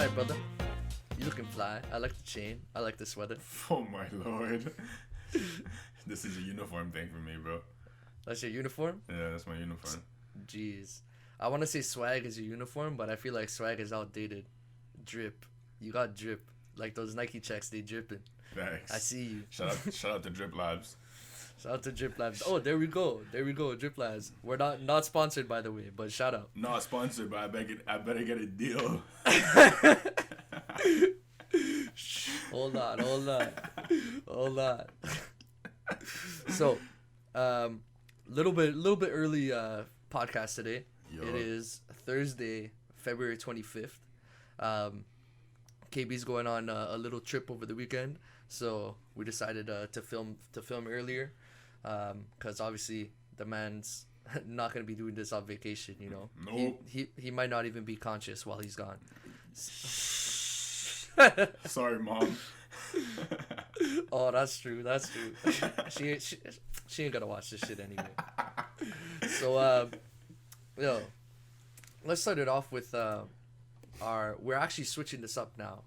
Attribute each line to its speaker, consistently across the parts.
Speaker 1: alright, brother. You looking fly. I like the chain. I like the sweater.
Speaker 2: Oh my lord. This is a uniform thing for me, bro.
Speaker 1: That's your uniform?
Speaker 2: Yeah, that's my uniform.
Speaker 1: Jeez. I want to say swag is your uniform, but I feel like swag is outdated. Drip. You got drip. Like those Nike checks, they dripping.
Speaker 2: Thanks.
Speaker 1: I see you.
Speaker 2: Shout out to Drip Labs.
Speaker 1: Shout out to Drip Labs. Oh, there we go. Drip Labs. We're not sponsored, by the way, but shout out.
Speaker 2: Not sponsored, but I better get a deal.
Speaker 1: Hold on. So, little bit early podcast today.
Speaker 2: Yo.
Speaker 1: It is Thursday, February 25th. KB's going on a little trip over the weekend, so we decided to film earlier, because obviously the man's not gonna be doing this on vacation. You know,
Speaker 2: Nope.
Speaker 1: he might not even be conscious while he's gone.
Speaker 2: Sorry, mom.
Speaker 1: Oh, that's true. She ain't gonna watch this shit anyway. So, let's start it off with we're actually switching this up now,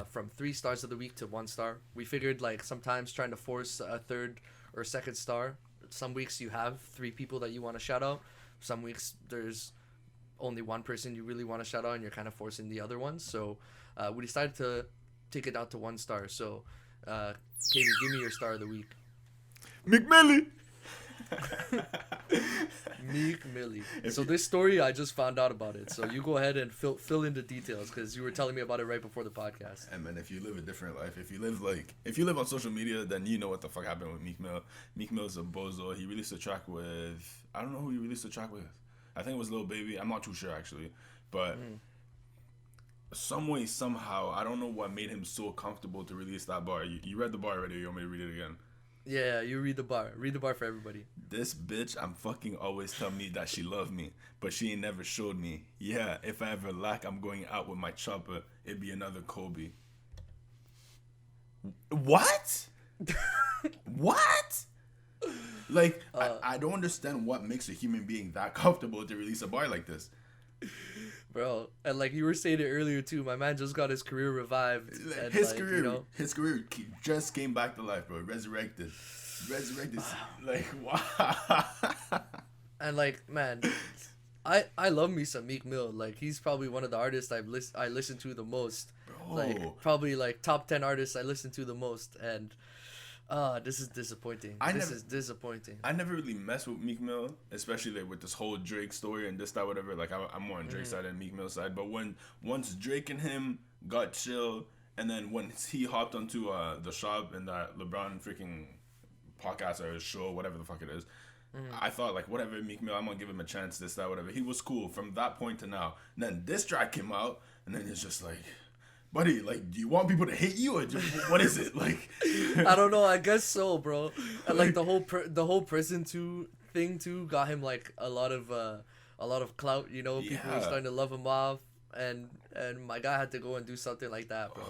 Speaker 1: from 3 stars of the week to 1 star. We figured like sometimes trying to force a third or second star. Some weeks you have 3 people that you want to shout out. Some weeks there's only 1 person you really want to shout out, and you're kind of forcing the other ones. So we decided to take it out to 1 star. So, Katie, give me your star of the week.
Speaker 2: McMillie.
Speaker 1: Meek Millie. So this story, I just found out about it. So you go ahead and fill in the details, because you were telling me about it right before the podcast.
Speaker 2: And man, if you live a different life, if you live on social media, then you know what the fuck happened with Meek Mill. Meek Mill's a bozo. He released a track with, I don't know who he released a track with. I think it was Lil Baby. I'm not too sure actually, but some way, somehow, I don't know what made him so comfortable to release that bar. You read the bar already. You want me to read it again?
Speaker 1: Yeah, you read the bar. Read the bar for everybody.
Speaker 2: This bitch, I'm fucking always tell me that she love me, but she ain't never showed me. Yeah, if I ever lack, I'm going out with my chopper. It'd be another Kobe. What? What? Like, I don't understand what makes a human being that comfortable to release a bar like this.
Speaker 1: Bro, and like you were saying it earlier too, my man just got his career revived. And
Speaker 2: his career just came back to life, bro. Resurrected. Like, wow.
Speaker 1: And like, man, I love me some Meek Mill. Like, he's probably one of the artists I listen to the most.
Speaker 2: Bro.
Speaker 1: Like, probably like top 10 artists I listen to the most. And this is disappointing. This is disappointing.
Speaker 2: I never really messed with Meek Mill, especially like with this whole Drake story and this, that, whatever. Like, I'm more on Drake's side than Meek Mill's side. But once Drake and him got chill, and then when he hopped onto the shop and that LeBron freaking podcast or show, whatever the fuck it is, I thought, like, whatever, Meek Mill, I'm gonna give him a chance, this, that, whatever. He was cool from that point to now. And then this track came out, and then it's just like, buddy, like, do you want people to hate you, or what is it? Like,
Speaker 1: I don't know. I guess so, bro. And like the whole prison thing too got him like a lot of clout. You know, people were starting to love him off, and my guy had to go and do something like that, bro.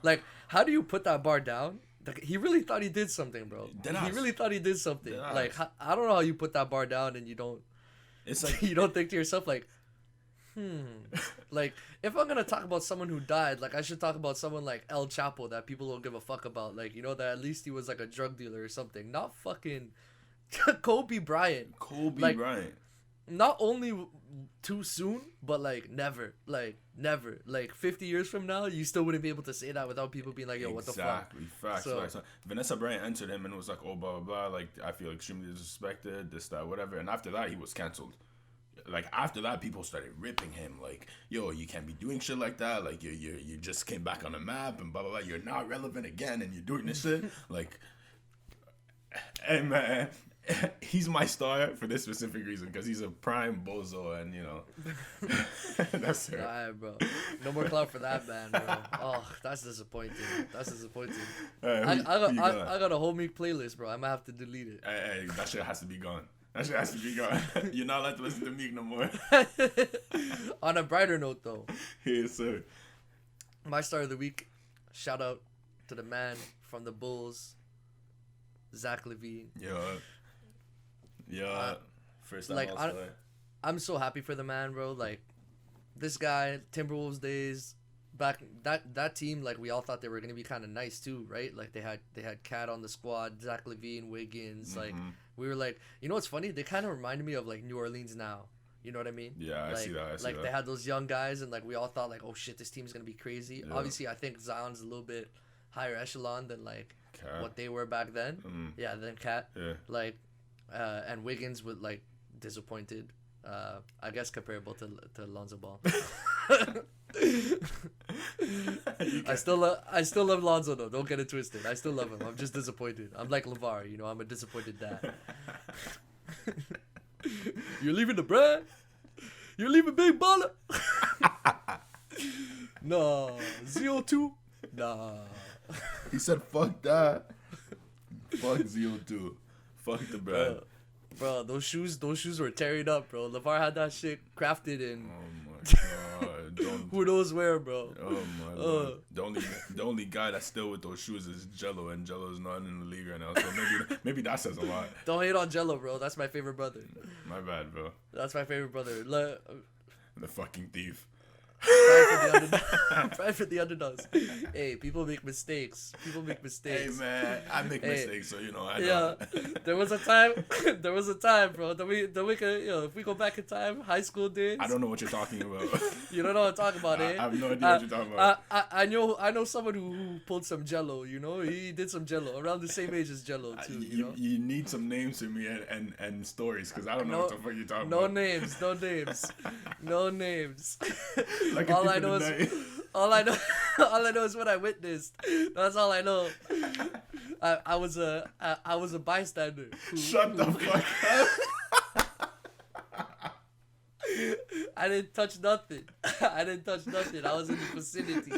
Speaker 1: Like how do you put that bar down? Like, he really thought he did something, bro. He really thought he did something. Like, I don't know how you put that bar down and you don't.
Speaker 2: It's like
Speaker 1: you don't think to yourself like, like, if I'm gonna talk about someone who died, like, I should talk about someone like El Chapo that people don't give a fuck about. Like, you know, that at least he was like a drug dealer or something. Not fucking Kobe Bryant.
Speaker 2: Bryant.
Speaker 1: Not only too soon, but like never. Like 50 years from now, you still wouldn't be able to say that without people being like, yo, what the fuck?
Speaker 2: Exactly. Facts. Vanessa Bryant answered him and was like, oh, blah, blah, blah. Like, I feel extremely disrespected, this, that, whatever. And after that, he was canceled. Like, after that, people started ripping him. Like, yo, you can't be doing shit like that. Like, you just came back on the map and blah, blah, blah. You're not relevant again and you're doing this shit. Like, hey, man, he's my star for this specific reason, because he's a prime bozo, and, you know, that's it.
Speaker 1: Alright, bro. No more clout for that, man, bro. Oh, that's disappointing. I got a whole Meek playlist, bro. I might have to delete it.
Speaker 2: Hey, that shit has to be gone. You're not allowed to listen to Meek no more.
Speaker 1: On a brighter note, though.
Speaker 2: Yes, sir.
Speaker 1: My star of the week, shout out to the man from the Bulls, Zach LaVine.
Speaker 2: Yeah. First time
Speaker 1: like,
Speaker 2: All-Star.
Speaker 1: I'm so happy for the man, bro. Like, this guy, Timberwolves days, back that team, like we all thought they were gonna be kind of nice too, right? Like they had Cat on the squad, Zach LaVine, Wiggins. Like we were like, you know what's funny? They kind of reminded me of like New Orleans now. You know what I mean?
Speaker 2: Yeah, I see that.
Speaker 1: Like they had those young guys, and like we all thought like, oh shit, this team's gonna be crazy. Yeah. Obviously, I think Zion's a little bit higher echelon than like Cat. What they were back then. Yeah, than Cat. Yeah. Like, and Wiggins was like disappointed. I guess comparable to Lonzo Ball. I still love Lonzo though. Don't get it twisted. I still love him. I'm just disappointed. I'm like LeVar, you know. I'm a disappointed dad. You're leaving the bread. You're leaving Big Baller. Nah, ZO2. Nah.
Speaker 2: He said, "Fuck that. Fuck ZO2. Fuck the bread."
Speaker 1: Bro, those shoes were tearing up, bro. LeVar had that shit crafted in.
Speaker 2: Oh my god!
Speaker 1: Who knows where, bro?
Speaker 2: Oh my lord! The only guy that's still with those shoes is Jello, and Jello's not in the league right now. So maybe that says a lot.
Speaker 1: Don't hate on Jello, bro. That's my favorite brother.
Speaker 2: My bad, bro.
Speaker 1: That's my favorite brother.
Speaker 2: The fucking thief.
Speaker 1: Pride for the underdogs. Hey, people make mistakes.
Speaker 2: Hey man, I make mistakes, so you know I know.
Speaker 1: Yeah, there was a time, bro. That we can, if we go back in time, high school days.
Speaker 2: I don't know what you're talking about.
Speaker 1: You don't know what I'm talking about, eh?
Speaker 2: I have no idea what you're talking about.
Speaker 1: I know someone who pulled some Jello. You know, he did some Jello around the same age as Jello too.
Speaker 2: You need some names for me and stories, because I don't know what the fuck you're talking about.
Speaker 1: No names.
Speaker 2: Like
Speaker 1: all I know is what I witnessed. That's all I know. I was a bystander.
Speaker 2: Shut the fuck up.
Speaker 1: I didn't touch nothing. I was in the vicinity.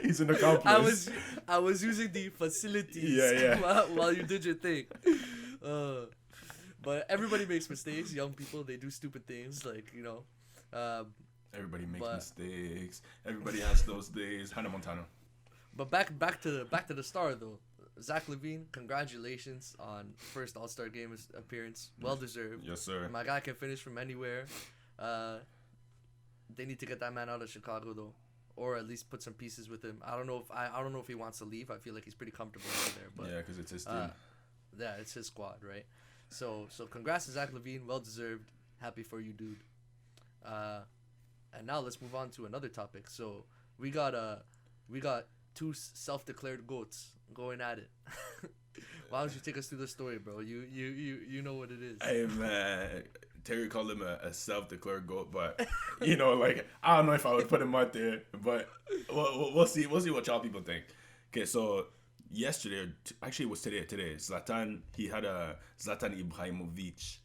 Speaker 2: He's an accomplice.
Speaker 1: I was using the facilities.
Speaker 2: Yeah.
Speaker 1: while you did your thing. But everybody makes mistakes. Young people, they do stupid things. Like, you know.
Speaker 2: Everybody makes mistakes. Everybody has those days. Hannah Montana.
Speaker 1: But back to the star though. Zach LaVine, congratulations on first All-Star game appearance. Well deserved.
Speaker 2: Yes, sir.
Speaker 1: My guy can finish from anywhere. They need to get that man out of Chicago though, or at least put some pieces with him. I don't know if he wants to leave. I feel like he's pretty comfortable over there. But
Speaker 2: yeah, because it's his team.
Speaker 1: Yeah, it's his squad, right? So congrats to Zach LaVine. Well deserved. Happy for you, dude. And now let's move on to another topic. So we got two self-declared goats going at it. Why don't you take us through the story, bro? You know what it is.
Speaker 2: Hey man, Terry called him a self-declared goat, but you know, like I don't know if I would put him out there, but we'll see what y'all people think. Okay, so yesterday, actually it was today. Zlatan, he had a Zlatan Ibrahimovic.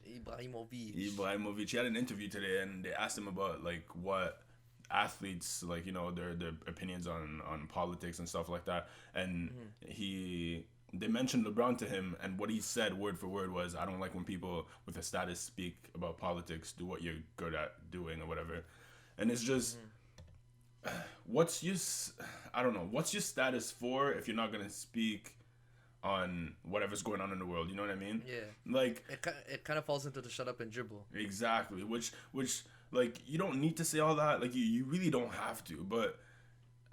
Speaker 2: He had an interview today, and they asked him about like what athletes, like, you know, their opinions on politics and stuff like that, and they mentioned LeBron to him, and what he said word for word was, "I don't like when people with a status speak about politics. Do what you're good at doing or whatever." And it's just. What's your status for if you're not gonna speak on whatever's going on in the world? You know what I mean?
Speaker 1: Yeah.
Speaker 2: Like
Speaker 1: it kind of falls into the shut up and dribble.
Speaker 2: Exactly. Which like you don't need to say all that. Like you really don't have to. But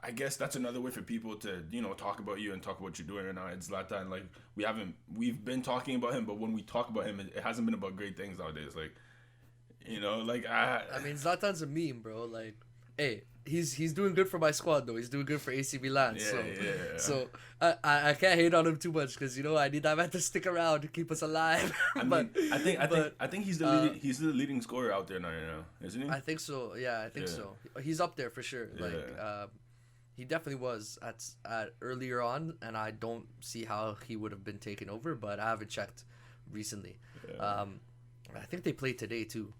Speaker 2: I guess that's another way for people to, you know, talk about you and talk about what you're doing right now. It's Zlatan. Like we've been talking about him, but when we talk about him, it hasn't been about great things nowadays. Like, you know, like I
Speaker 1: mean, Zlatan's a meme, bro. Like, hey. He's doing good for my squad though. He's doing good for AC Milan.
Speaker 2: Yeah.
Speaker 1: So I can't hate on him too much because, you know, I need that man to stick around to keep us alive.
Speaker 2: I think he's the leading scorer out there now, isn't he?
Speaker 1: I think so. Yeah, I think so. He's up there for sure.
Speaker 2: Yeah.
Speaker 1: Like he definitely was at earlier on, and I don't see how he would have been taken over, but I haven't checked recently.
Speaker 2: Yeah.
Speaker 1: I think they played today too.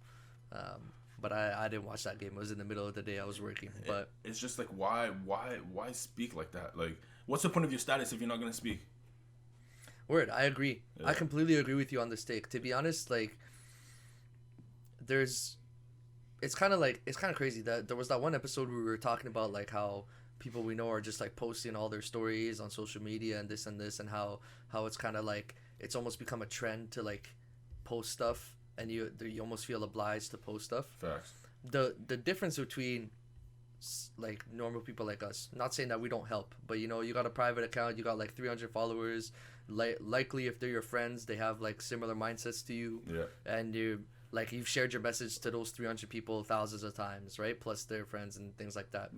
Speaker 1: But I didn't watch that game. It was in the middle of the day. I was working. But
Speaker 2: it's just like, why speak like that? Like, what's the point of your status if you're not gonna speak?
Speaker 1: Word, I agree. Yeah. I completely agree with you on this take. To be honest, like, it's kind of crazy that there was that one episode where we were talking about like how people we know are just like posting all their stories on social media and this, and how it's kind of like it's almost become a trend to like post stuff. And you almost feel obliged to post stuff.
Speaker 2: Facts.
Speaker 1: The difference between like normal people like us. Not saying that we don't help, but you know, you got a private account, you got like 300 followers. Likely, if they're your friends, they have like similar mindsets to you.
Speaker 2: Yeah.
Speaker 1: And you've shared your message to those 300 people thousands of times, right? Plus their friends and things like that.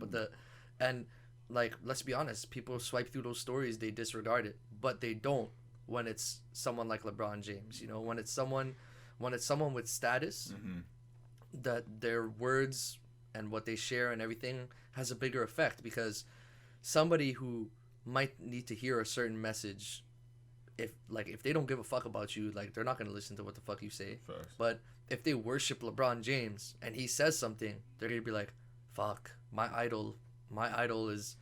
Speaker 1: And like, let's be honest, people swipe through those stories, they disregard it, but they don't when it's someone like LeBron James. You know, when it's someone with status, that their words and what they share and everything has a bigger effect, because somebody who might need to hear a certain message, if they don't give a fuck about you, like, they're not going to listen to what the fuck you say.
Speaker 2: Facts.
Speaker 1: But if they worship LeBron James and he says something, they're going to be like, fuck, my idol is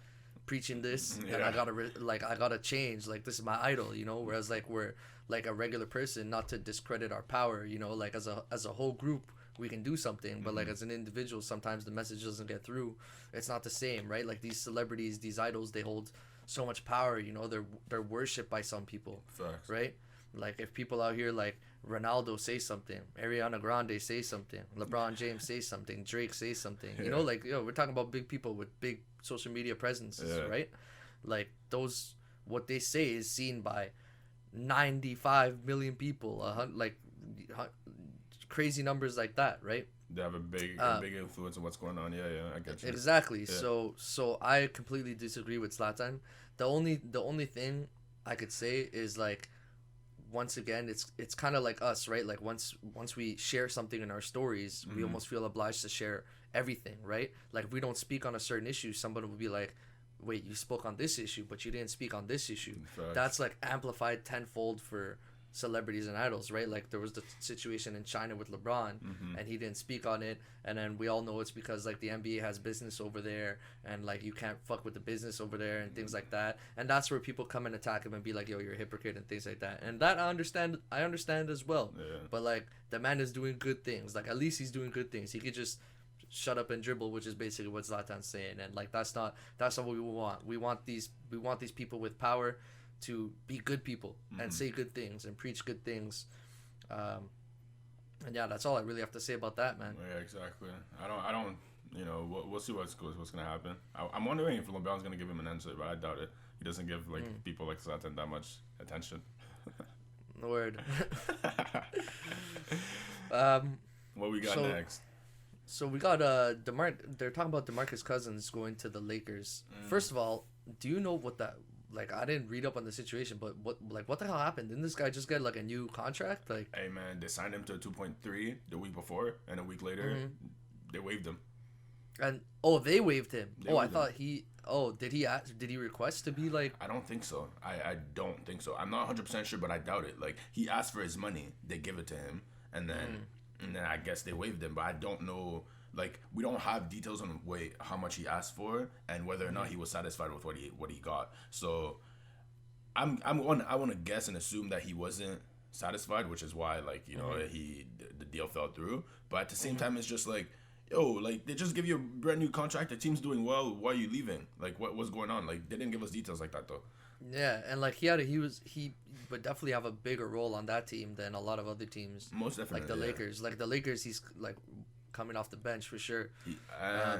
Speaker 1: preaching this, and I gotta change, like, this is my idol, you know. Whereas like, we're like a regular person, not to discredit our power, you know, like as a whole group we can do something, but like as an individual, sometimes the message doesn't get through. It's not the same, right? Like, these celebrities, these idols, they hold so much power, you know. They're worshipped by some people.
Speaker 2: Facts.
Speaker 1: Right? Like, if people out here like Ronaldo say something, Ariana Grande say something, LeBron James say something, Drake say something, you know, like, we're talking about big people with big social media presences, right? Like, those, what they say is seen by 95 million people, crazy numbers like that, right?
Speaker 2: They have a big influence on what's going on. Yeah, I get you.
Speaker 1: Exactly.
Speaker 2: Yeah.
Speaker 1: So I completely disagree with Zlatan. The only thing I could say is, like, once again, it's kind of like us, right? Like, once we share something in our stories, we almost feel obliged to share everything, right? Like, if we don't speak on a certain issue, somebody will be like, wait, you spoke on this issue, but you didn't speak on this issue.
Speaker 2: Facts.
Speaker 1: That's like amplified tenfold for celebrities and idols, right? Like, there was the situation in China with LeBron, and he didn't speak on it, and then we all know it's because, like, the NBA has business over there, and like, you can't fuck with the business over there and things like that, and that's where people come and attack him and be like, yo, you're a hypocrite and things like that. And that I understand as well. But like, the man is doing good things. Like, at least he's doing good things. He could just shut up and dribble, which is basically what Zlatan's saying, and like, that's not what we want. We want these people with power to be good people and say good things and preach good things. And yeah, that's all I really have to say about that, man.
Speaker 2: Yeah, exactly. I don't. You know, we'll see what's gonna happen. I'm wondering if LeBron's gonna give him an answer, but I doubt it. He doesn't give like people like Zlatan that much attention.
Speaker 1: Word.
Speaker 2: What we got next?
Speaker 1: So we got they're talking about Demarcus Cousins going to the Lakers. First of all, do you know what that, like, I didn't read up on the situation, but what the hell happened? Didn't this guy just get like a new contract? Like,
Speaker 2: hey man, they signed him to a 2.3 the week before, and a week later they waived him.
Speaker 1: And they waived him. I thought he. Did he request to be like?
Speaker 2: I don't think so. I don't think so. I'm not 100% sure, but I doubt it. Like, he asked for his money, they give it to him, and then I guess they waived him. But I don't know. Like, we don't have details on how much he asked for and whether or not he was satisfied with what he got. So I want to guess and assume that he wasn't satisfied, which is why, like, you know, the deal fell through. But at the same time, it's just like, yo, like, they just give you a brand new contract, the team's doing well, why are you leaving? Like, what's going on? Like, they didn't give us details like that though.
Speaker 1: Yeah, and like, he would definitely have a bigger role on that team than a lot of other teams.
Speaker 2: Most definitely.
Speaker 1: Like the Lakers. Like the Lakers, he's like coming off the bench for sure.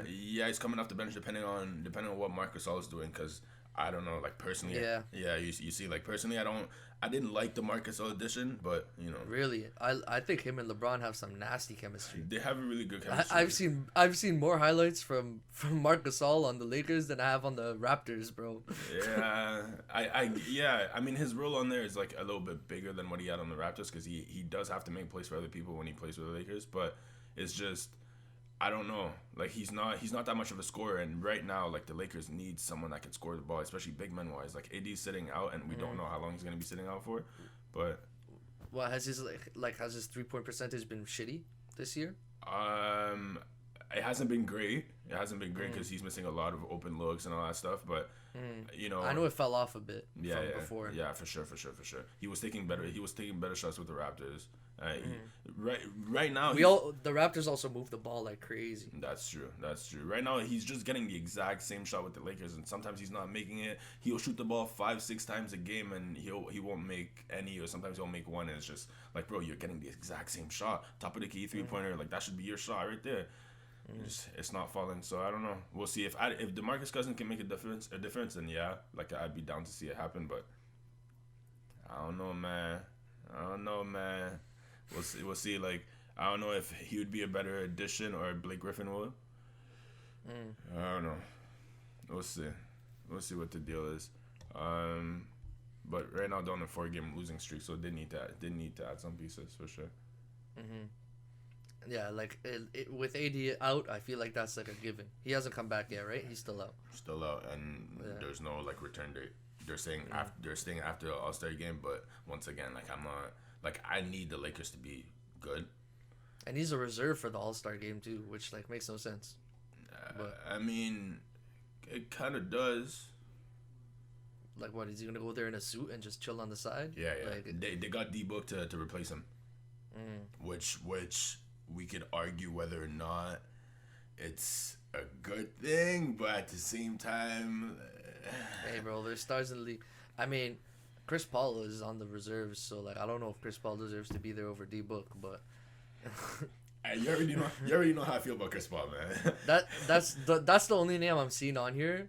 Speaker 2: Yeah, he's coming off the bench depending on what Marc Gasol is doing, because I don't know, like, personally. Yeah. You see, like, personally, I didn't like the Marc Gasol addition, but you know.
Speaker 1: Really, I think him and LeBron have some nasty chemistry.
Speaker 2: They have a really good chemistry.
Speaker 1: I've seen more highlights from Marc Gasol on the Lakers than I have on the Raptors, bro.
Speaker 2: Yeah, I mean, his role on there is like a little bit bigger than what he had on the Raptors, because he does have to make plays for other people when he plays for the Lakers, but it's just, I don't know. Like, he's not that much of a scorer, and right now, like, the Lakers need someone that can score the ball, especially big men wise. Like, AD's sitting out, and we don't know how long he's gonna be sitting out for. But
Speaker 1: has his 3-point percentage been shitty this year?
Speaker 2: It hasn't been great. It hasn't been great because he's missing a lot of open looks and all that stuff. But you know,
Speaker 1: I know it fell off a bit.
Speaker 2: From
Speaker 1: before.
Speaker 2: Yeah, for sure. He was taking better shots with the Raptors. Right now,
Speaker 1: the Raptors also move the ball like crazy.
Speaker 2: That's true. Right now, he's just getting the exact same shot with the Lakers, and sometimes he's not making it. He'll shoot the ball 5-6 times a game, and he won't make any, or sometimes he'll make one, and it's just like, bro, you're getting the exact same shot, top of the key 3-pointer, like, that should be your shot right there. It's not falling. So I don't know. We'll see if Demarcus Cousins can make a difference, then yeah, like I'd be down to see it happen. But I don't know, man. We'll see. Like I don't know if he would be a better addition or Blake Griffin would. I don't know. We'll see. We'll see what the deal is. But right now they're on a 4-game losing streak, so they need to add some pieces for sure.
Speaker 1: Yeah, like with AD out, I feel like that's like a given. He hasn't come back yet, right? He's still out.
Speaker 2: Still out, and there's no like return date. They're saying they're staying after the All-Star game, but once again, like I'm not like I need the Lakers to be good.
Speaker 1: And he's a reserve for the All-Star game too, which like makes no sense.
Speaker 2: I mean, it kind of does.
Speaker 1: Like what? Is he gonna go there in a suit and just chill on the side?
Speaker 2: Yeah.
Speaker 1: Like,
Speaker 2: they got D-Book to replace him, which we could argue whether or not it's a good thing, but at the same time,
Speaker 1: hey, bro, there's stars in the league. I mean, Chris Paul is on the reserves, so like I don't know if Chris Paul deserves to be there over D-Book, but.
Speaker 2: You already know how I feel about Chris Paul, man.
Speaker 1: That's the only name I'm seeing on here,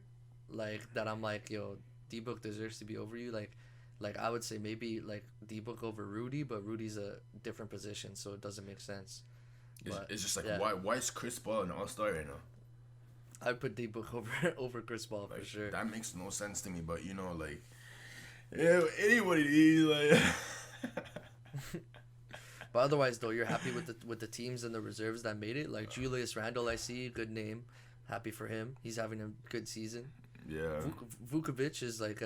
Speaker 1: like that I'm like, yo, D-Book deserves to be over you. Like I would say maybe like D-Book over Rudy, but Rudy's a different position, so it doesn't make sense.
Speaker 2: It's just like why is Chris Paul an All-Star right now?
Speaker 1: I'd put D-Book over Chris Paul for sure.
Speaker 2: That makes no sense to me, but you know, like, yeah, anybody like.
Speaker 1: But otherwise, though, you're happy with the teams and the reserves that made it. Like Julius Randle, I see, good name. Happy for him. He's having a good season.
Speaker 2: Yeah.
Speaker 1: Vukovic is like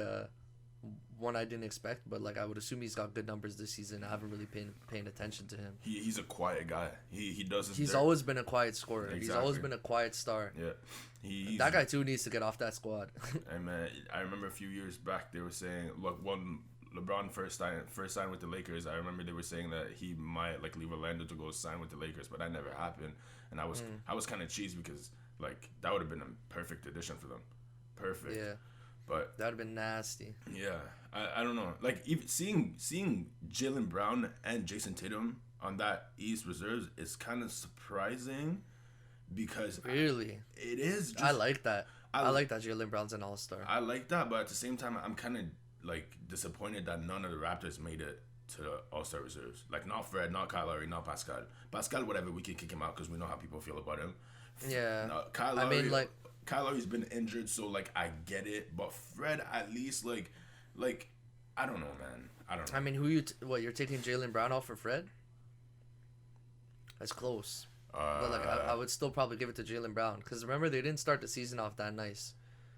Speaker 1: one I didn't expect, but like I would assume he's got good numbers this season. I haven't really paying attention to him.
Speaker 2: He's a quiet guy. He does his.
Speaker 1: He's always been a quiet scorer.
Speaker 2: Exactly.
Speaker 1: He's always been a quiet star.
Speaker 2: Yeah.
Speaker 1: That guy too needs to get off that squad.
Speaker 2: And man, I remember a few years back they were saying, look, when LeBron first signed with the Lakers, I remember they were saying that he might like leave Orlando to go sign with the Lakers, but that never happened. And I was kind of cheesed because like that would have been a perfect addition for them. Perfect.
Speaker 1: Yeah.
Speaker 2: But
Speaker 1: that would have been nasty.
Speaker 2: Yeah. I don't know. Like even seeing Jaylen Brown and Jason Tatum on that East reserves is kind of surprising because
Speaker 1: really
Speaker 2: it is.
Speaker 1: I like that. I like that Jaylen Brown's an All-Star.
Speaker 2: I like that, but at the same time, I'm kind of like disappointed that none of the Raptors made it to the All-Star reserves. Like not Fred, not Kyle Lowry, not Pascal. Pascal, whatever, we can kick him out because we know how people feel about him.
Speaker 1: Yeah.
Speaker 2: Kyle Lowry, Kyle Lowry's been injured, so like I get it. But Fred, at least like I don't know, man. I don't know.
Speaker 1: I mean, you're taking Jaylen Brown off for Fred? That's close. But like I would still probably give it to Jaylen Brown because remember they didn't start the season off that nice.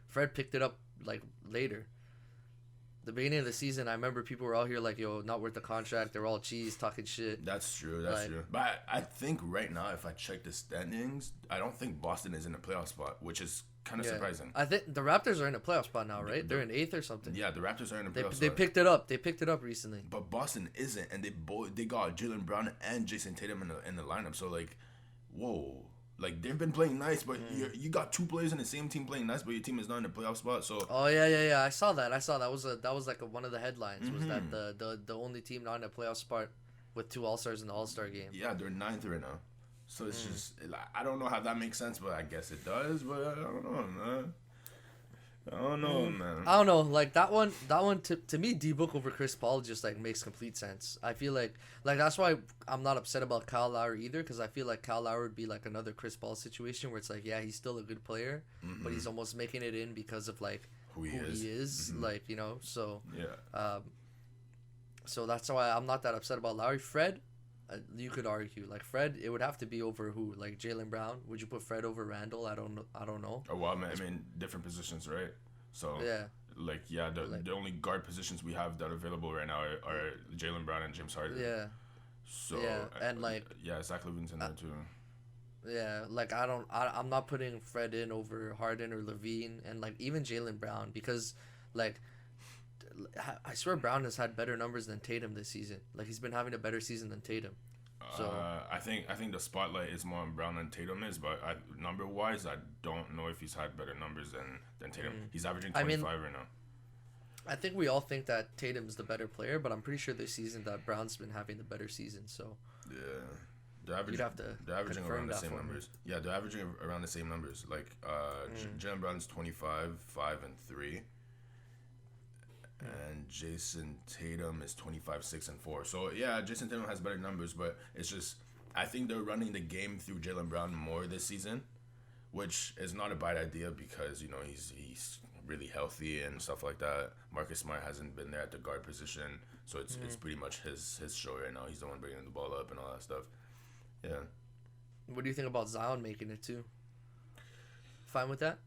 Speaker 1: Fred picked it up like later. The beginning of the season, I remember people were all here like, yo, not worth the contract. They're all cheese, talking shit.
Speaker 2: That's true. But I think right now, if I check the standings, I don't think Boston is in a playoff spot, which is kind of surprising.
Speaker 1: I think the Raptors are in a playoff spot now, right? They're in 8th or something.
Speaker 2: Yeah, the Raptors are in a playoff spot.
Speaker 1: They picked it up. They picked it up recently.
Speaker 2: But Boston isn't, and they got Jaylen Brown and Jason Tatum in the lineup. So like, whoa. Like they've been playing nice, but you got two players in the same team playing nice, but your team is not in the playoff spot. So
Speaker 1: yeah. I saw that. That was like one of the headlines was that the only team not in a playoff spot with 2 All-Stars in the All-Star game.
Speaker 2: Yeah, they're 9th right now. So it's just I don't know how that makes sense, but I guess it does. But I don't know, man. I don't know.
Speaker 1: Like that one to me, D-Book over Chris Paul just like makes complete sense. I feel like that's why I'm not upset about Kyle Lowry either, because I feel like Kyle Lowry would be like another Chris Paul situation where it's like, yeah, he's still a good player, but he's almost making it in because of like who he is. Like, you know, so
Speaker 2: yeah.
Speaker 1: So that's why I'm not that upset about Lowry. Fred, you could argue like Fred, it would have to be over who, like Jaylen Brown. Would you put Fred over Randall? I don't know.
Speaker 2: Oh well, I mean different positions, right? So the only guard positions we have that are available right now are Jaylen Brown and James Harden.
Speaker 1: Yeah.
Speaker 2: So
Speaker 1: and like
Speaker 2: Zach LaVine's in there too.
Speaker 1: Yeah, like I'm not putting Fred in over Harden or Levine and like even Jaylen Brown because like I swear Brown has had better numbers than Tatum this season. Like he's been having a better season than Tatum. So
Speaker 2: I think the spotlight is more on Brown than Tatum is, but number wise, I don't know if he's had better numbers than Tatum. He's averaging 25 right now.
Speaker 1: I think we all think that Tatum's the better player, but I'm pretty sure this season that Brown's been having the better season. So You'd have to
Speaker 2: they're averaging
Speaker 1: confirm
Speaker 2: around the
Speaker 1: that
Speaker 2: same
Speaker 1: for me.
Speaker 2: numbers. Yeah, they're averaging around the same numbers. Like Jalen Brown's 25, 5 and 3. And Jason Tatum is 25, 6 and 4. So yeah, Jason Tatum has better numbers, but it's just I think they're running the game through Jalen Brown more this season, which is not a bad idea because he's really healthy and stuff like that. Marcus Smart hasn't been there at the guard position, so it's pretty much his show right now. He's the one bringing the ball up and all that stuff. Yeah.
Speaker 1: What do you think about Zion making it too? Fine with that?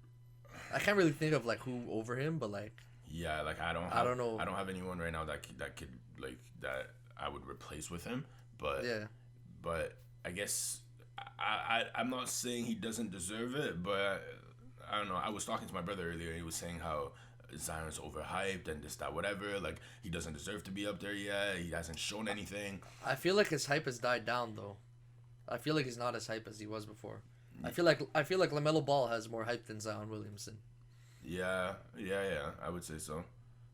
Speaker 1: I can't really think of like who over him, but like.
Speaker 2: Yeah, like I don't know. I don't have anyone right now that could like that I would replace with him. But
Speaker 1: yeah.
Speaker 2: But I guess I'm not saying he doesn't deserve it, but I don't know. I was talking to my brother earlier, and he was saying how Zion's overhyped and this, that, whatever. Like he doesn't deserve to be up there yet. He hasn't shown anything.
Speaker 1: I feel like his hype has died down though. I feel like he's not as hype as he was before. I feel like LaMelo Ball has more hype than Zion Williamson.
Speaker 2: Yeah. I would say so.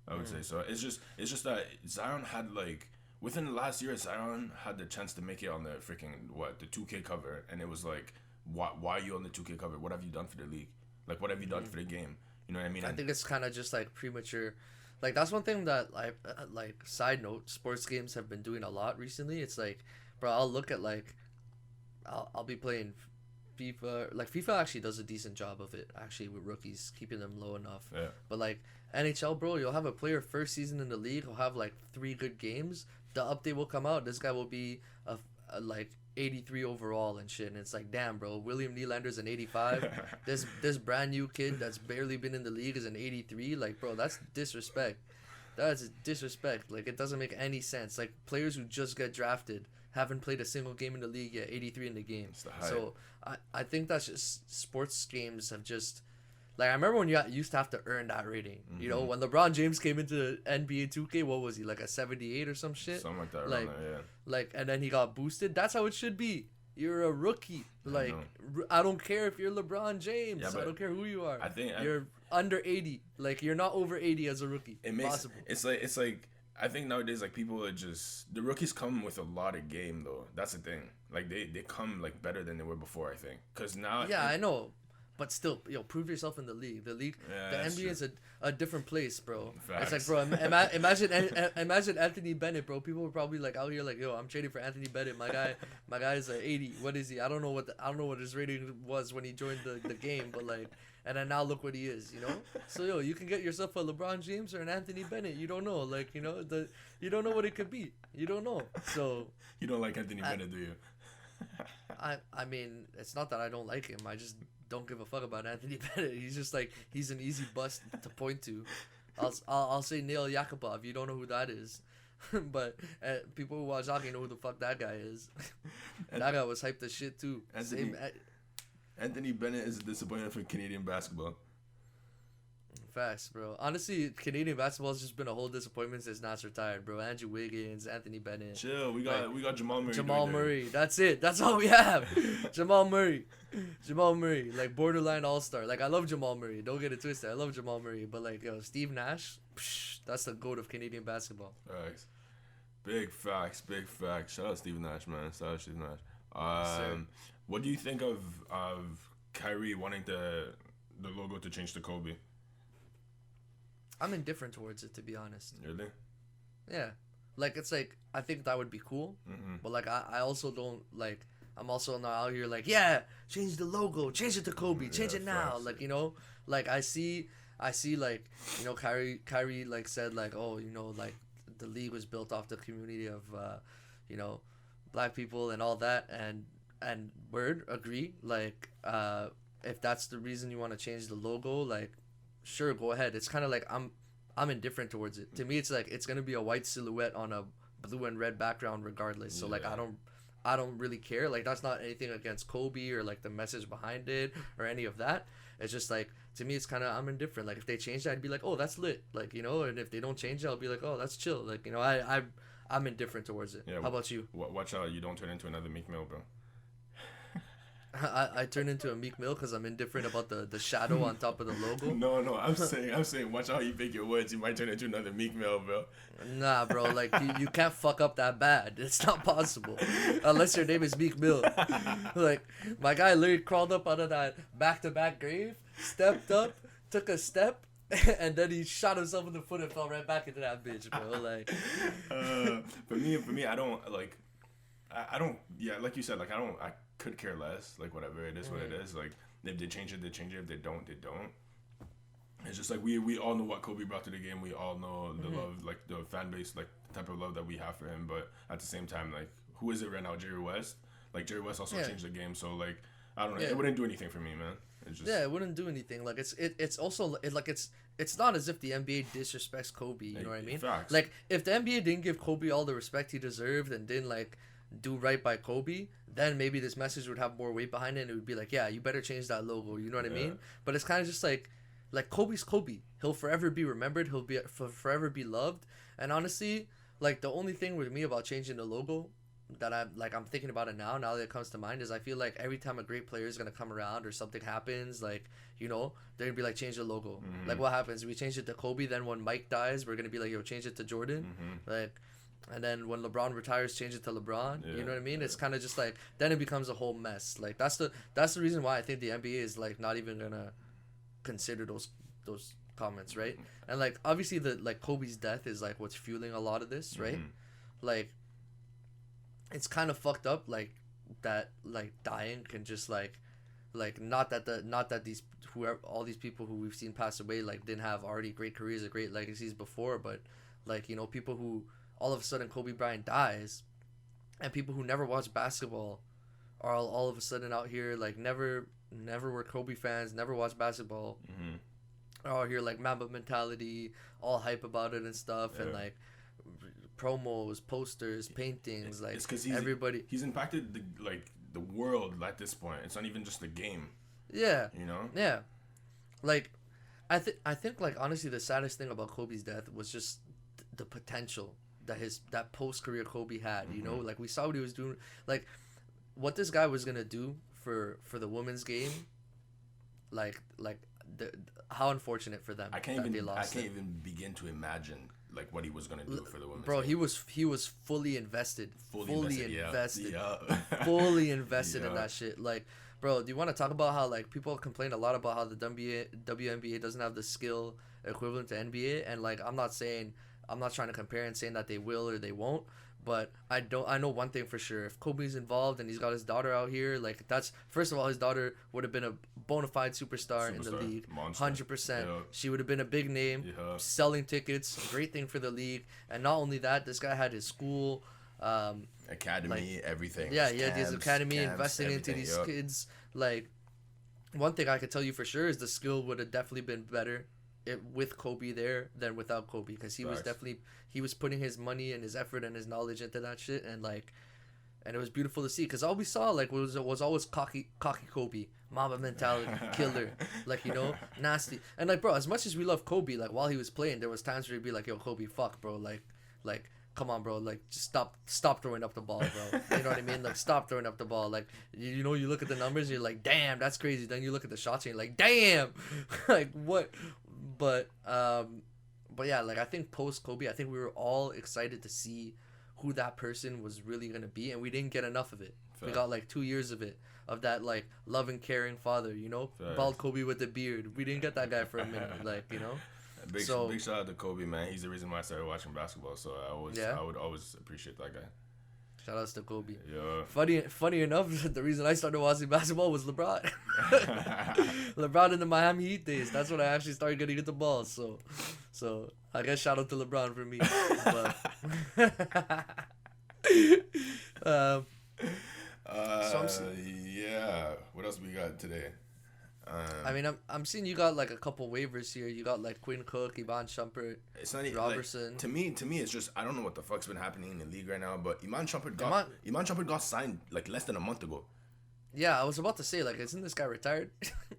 Speaker 2: It's just that Zion had like within the last year, Zion had the chance to make it on the freaking the 2K cover, and it was like, why are you on the 2K cover? What have you done for the league? Like, what have you done for the game? You know what I mean?
Speaker 1: I think it's kind of just like premature. Like that's one thing that like side note, sports games have been doing a lot recently. It's like, bro, I'll look at like, I'll be playing FIFA. Like FIFA actually does a decent job of it actually with rookies, keeping them low enough.
Speaker 2: Yeah.
Speaker 1: But like NHL, bro, you'll have a player first season in the league. He'll have like 3 good games. The update will come out. This guy will be a like 83 overall and shit. And it's like, damn, bro, William Nylander's an 85. this brand new kid that's barely been in the league is an 83. Like, bro, that's disrespect. That's disrespect. Like, it doesn't make any sense. Like, players who just get drafted haven't played a single game in the league yet. 83 in the game. So I think that's just sports games have just. Like, I remember when you used to have to earn that rating. Mm-hmm. You know, when LeBron James came into NBA 2K, what was he, like a 78 or some shit?
Speaker 2: Something like that,
Speaker 1: like,
Speaker 2: yeah.
Speaker 1: Like, and then he got boosted. That's how it should be. You're a rookie. Like, I don't care if you're LeBron James. Yeah, I don't care who you are.
Speaker 2: I think
Speaker 1: you're under 80. Like, you're not over 80 as a rookie.
Speaker 2: It makes possible. It's like I think nowadays, like, people are just the rookies come with a lot of game though. That's the thing. Like, they come like better than they were before. I think because now.
Speaker 1: Yeah, I know. But still, prove yourself in the league. The NBA is a different place, bro. Facts. It's like, bro, imagine Anthony Bennett, bro. People were probably like out here like, yo, I'm trading for Anthony Bennett. My guy is an 80. What is he? I don't know what his rating was when he joined the game, but like, and then now look what he is, you know. So you can get yourself a LeBron James or an Anthony Bennett. You don't know, like, you don't know what it could be. You don't know. So
Speaker 2: you don't like Anthony Bennett, do you?
Speaker 1: I mean, it's not that I don't like him. I just don't give a fuck about Anthony Bennett. He's just like, he's an easy bust to point to. I'll say Neil Yakupov. You don't know who that is. But people who watch hockey know who the fuck that guy is. That guy was hyped as shit too.
Speaker 2: Anthony Bennett is a disappointment for Canadian basketball.
Speaker 1: Facts, bro. Honestly, Canadian basketball has just been a whole disappointment since Nas retired, bro. Andrew Wiggins, Anthony Bennett.
Speaker 2: Chill, we got Jamal Murray.
Speaker 1: Jamal Murray, that's it. That's all we have. Jamal Murray, like borderline all-star. Like, I love Jamal Murray. Don't get it twisted. I love Jamal Murray, but like, Steve Nash, that's the GOAT of Canadian basketball.
Speaker 2: Facts. Big facts. Shout out Steve Nash, man. Shout out Steve Nash. What do you think of Kyrie wanting the logo to change to Kobe?
Speaker 1: I'm indifferent towards it, to be honest.
Speaker 2: Really?
Speaker 1: Yeah. Like, it's like, I think that would be cool. Mm-hmm. But, like, I also don't, like, I'm also not out here like, yeah, change the logo, change it to Kobe, change it now. Facts. Like, like, I see, like, Kyrie, like, said, like, oh, like, the league was built off the community of, black people and all that. And word, agree. Like, if that's the reason you want to change the logo, like, sure, go ahead. It's kind of like I'm indifferent towards it. To me, it's like it's gonna be a white silhouette on a blue and red background regardless. So like I don't really care. Like, that's not anything against Kobe or like the message behind it or any of that. It's just like, to me, it's kind of, I'm indifferent. Like, if they change that, I'd be like, oh, that's lit. Like, and if they don't change it, I'll be like, oh, that's chill. Like, I'm indifferent towards it. Yeah, how about you?
Speaker 2: Watch out, you don't turn into another Meek Mill, bro.
Speaker 1: I turn into a Meek Mill because I'm indifferent about the shadow on top of the logo.
Speaker 2: No, I'm saying, watch how you pick your words. You might turn into another Meek Mill, bro.
Speaker 1: Nah, bro, like you can't fuck up that bad. It's not possible unless your name is Meek Mill. Like my guy literally crawled up out of that back-to-back grave, stepped up, took a step, and then he shot himself in the foot and fell right back into that bitch, bro. Like,
Speaker 2: for me, I don't like. I don't. Yeah, like you said, like I could care less. Like whatever it is, what it is. Like if they change it, they change it. If they don't, they don't. It's just like we all know what Kobe brought to the game. We all know the love, like the fan base, like the type of love that we have for him. But at the same time, like who is it right now? Jerry West. Like Jerry West also changed the game. So like I don't know. It wouldn't do anything for me, man. It's just,
Speaker 1: it wouldn't do anything. Like it's also it's not as if the NBA disrespects Kobe. You know what I mean?
Speaker 2: Facts.
Speaker 1: Like if the NBA didn't give Kobe all the respect he deserved and didn't like do right by Kobe, then maybe this message would have more weight behind it and it would be like, yeah, you better change that logo. You know what I mean? But it's kind of just like Kobe's Kobe. He'll forever be remembered. He'll be forever be loved. And honestly, like the only thing with me about changing the logo that I'm thinking about it now that it comes to mind is I feel like every time a great player is gonna come around or something happens, like, you know, they're gonna be like, change the logo. Like what happens? We change it to Kobe, then when Mike dies, we're gonna be like, yo, change it to Jordan. Like, and then when LeBron retires, change it to LeBron. You know what I mean? It's kind of just like then it becomes a whole mess. Like that's the reason why I think the NBA is like not even gonna consider those comments, right? And like obviously the like Kobe's death is like what's fueling a lot of this, right? Like it's kind of fucked up, like that, like dying can just like not that these whoever all these people who we've seen pass away like didn't have already great careers or great legacies before, but like, you know, people who all of a sudden Kobe Bryant dies, and people who never watched basketball are all of a sudden out here like never were Kobe fans, never watched basketball, are out here like Mamba mentality, all hype about it and stuff, and like promos, posters, paintings, like
Speaker 2: it's 'cause he's impacted the world at this point. It's not even just the game.
Speaker 1: Yeah.
Speaker 2: You know?
Speaker 1: Yeah. Like I think like honestly the saddest thing about Kobe's death was just the potential that post career Kobe had, you know? Like we saw what he was doing, like what this guy was going to do for the women's game. Like how unfortunate for them.
Speaker 2: I can't even begin to imagine like what he was gonna do for the women.
Speaker 1: Bro, game. He was fully invested. Fully invested in that shit. Like, bro, do you want to talk about how like people complain a lot about how the WNBA doesn't have the skill equivalent to NBA? And like I'm not trying to compare and saying that they will or they won't, but I know one thing for sure. If Kobe's involved and he's got his daughter out here, like that's first of all, his daughter would have been a bona fide superstar in the league, 100%. She would have been a big name, selling tickets, great thing for the league. And not only that, this guy had his school,
Speaker 2: academy, everything.
Speaker 1: Yeah, he had his academy, investing into these kids. Like one thing I could tell you for sure is the skill would have definitely been better with Kobe there than without Kobe, because he was putting his money and his effort and his knowledge into that shit, and it was beautiful to see, because all we saw like was always cocky Kobe, Mamba mentality, killer, like, you know, nasty. And like, bro, as much as we love Kobe, like while he was playing, there was times where he'd be like, yo, Kobe, fuck, bro, like come on, bro, like just stop throwing up the ball, bro. You know what I mean? Like stop throwing up the ball. Like you know, you look at the numbers, you're like, damn, that's crazy. Then you look at the shots and you're like, damn, like what? But yeah, like I think post Kobe, I think we were all excited to see who that person was really gonna be, and we didn't get enough of it. Fair. We got like 2 years of it, of that like loving, caring father, you know. Fair. Bald Kobe with the beard. We didn't get that guy for a minute, like, you know.
Speaker 2: Big shout out to Kobe, man. He's the reason why I started watching basketball. So I would always appreciate that guy.
Speaker 1: Shout outs to Kobe.
Speaker 2: Yeah.
Speaker 1: Funny enough, the reason I started watching basketball was LeBron. LeBron in the Miami Heat days. That's when I actually started getting into balls. So I guess shout out to LeBron for me.
Speaker 2: Yeah. What else we got today?
Speaker 1: I mean, I'm seeing you got like a couple waivers here. You got like Quinn Cook, Iman Shumpert, Robertson.
Speaker 2: Like, to me, it's just I don't know what the fuck's been happening in the league right now. But Iman Shumpert got signed like less than a month ago.
Speaker 1: Yeah, I was about to say, like, isn't this guy retired?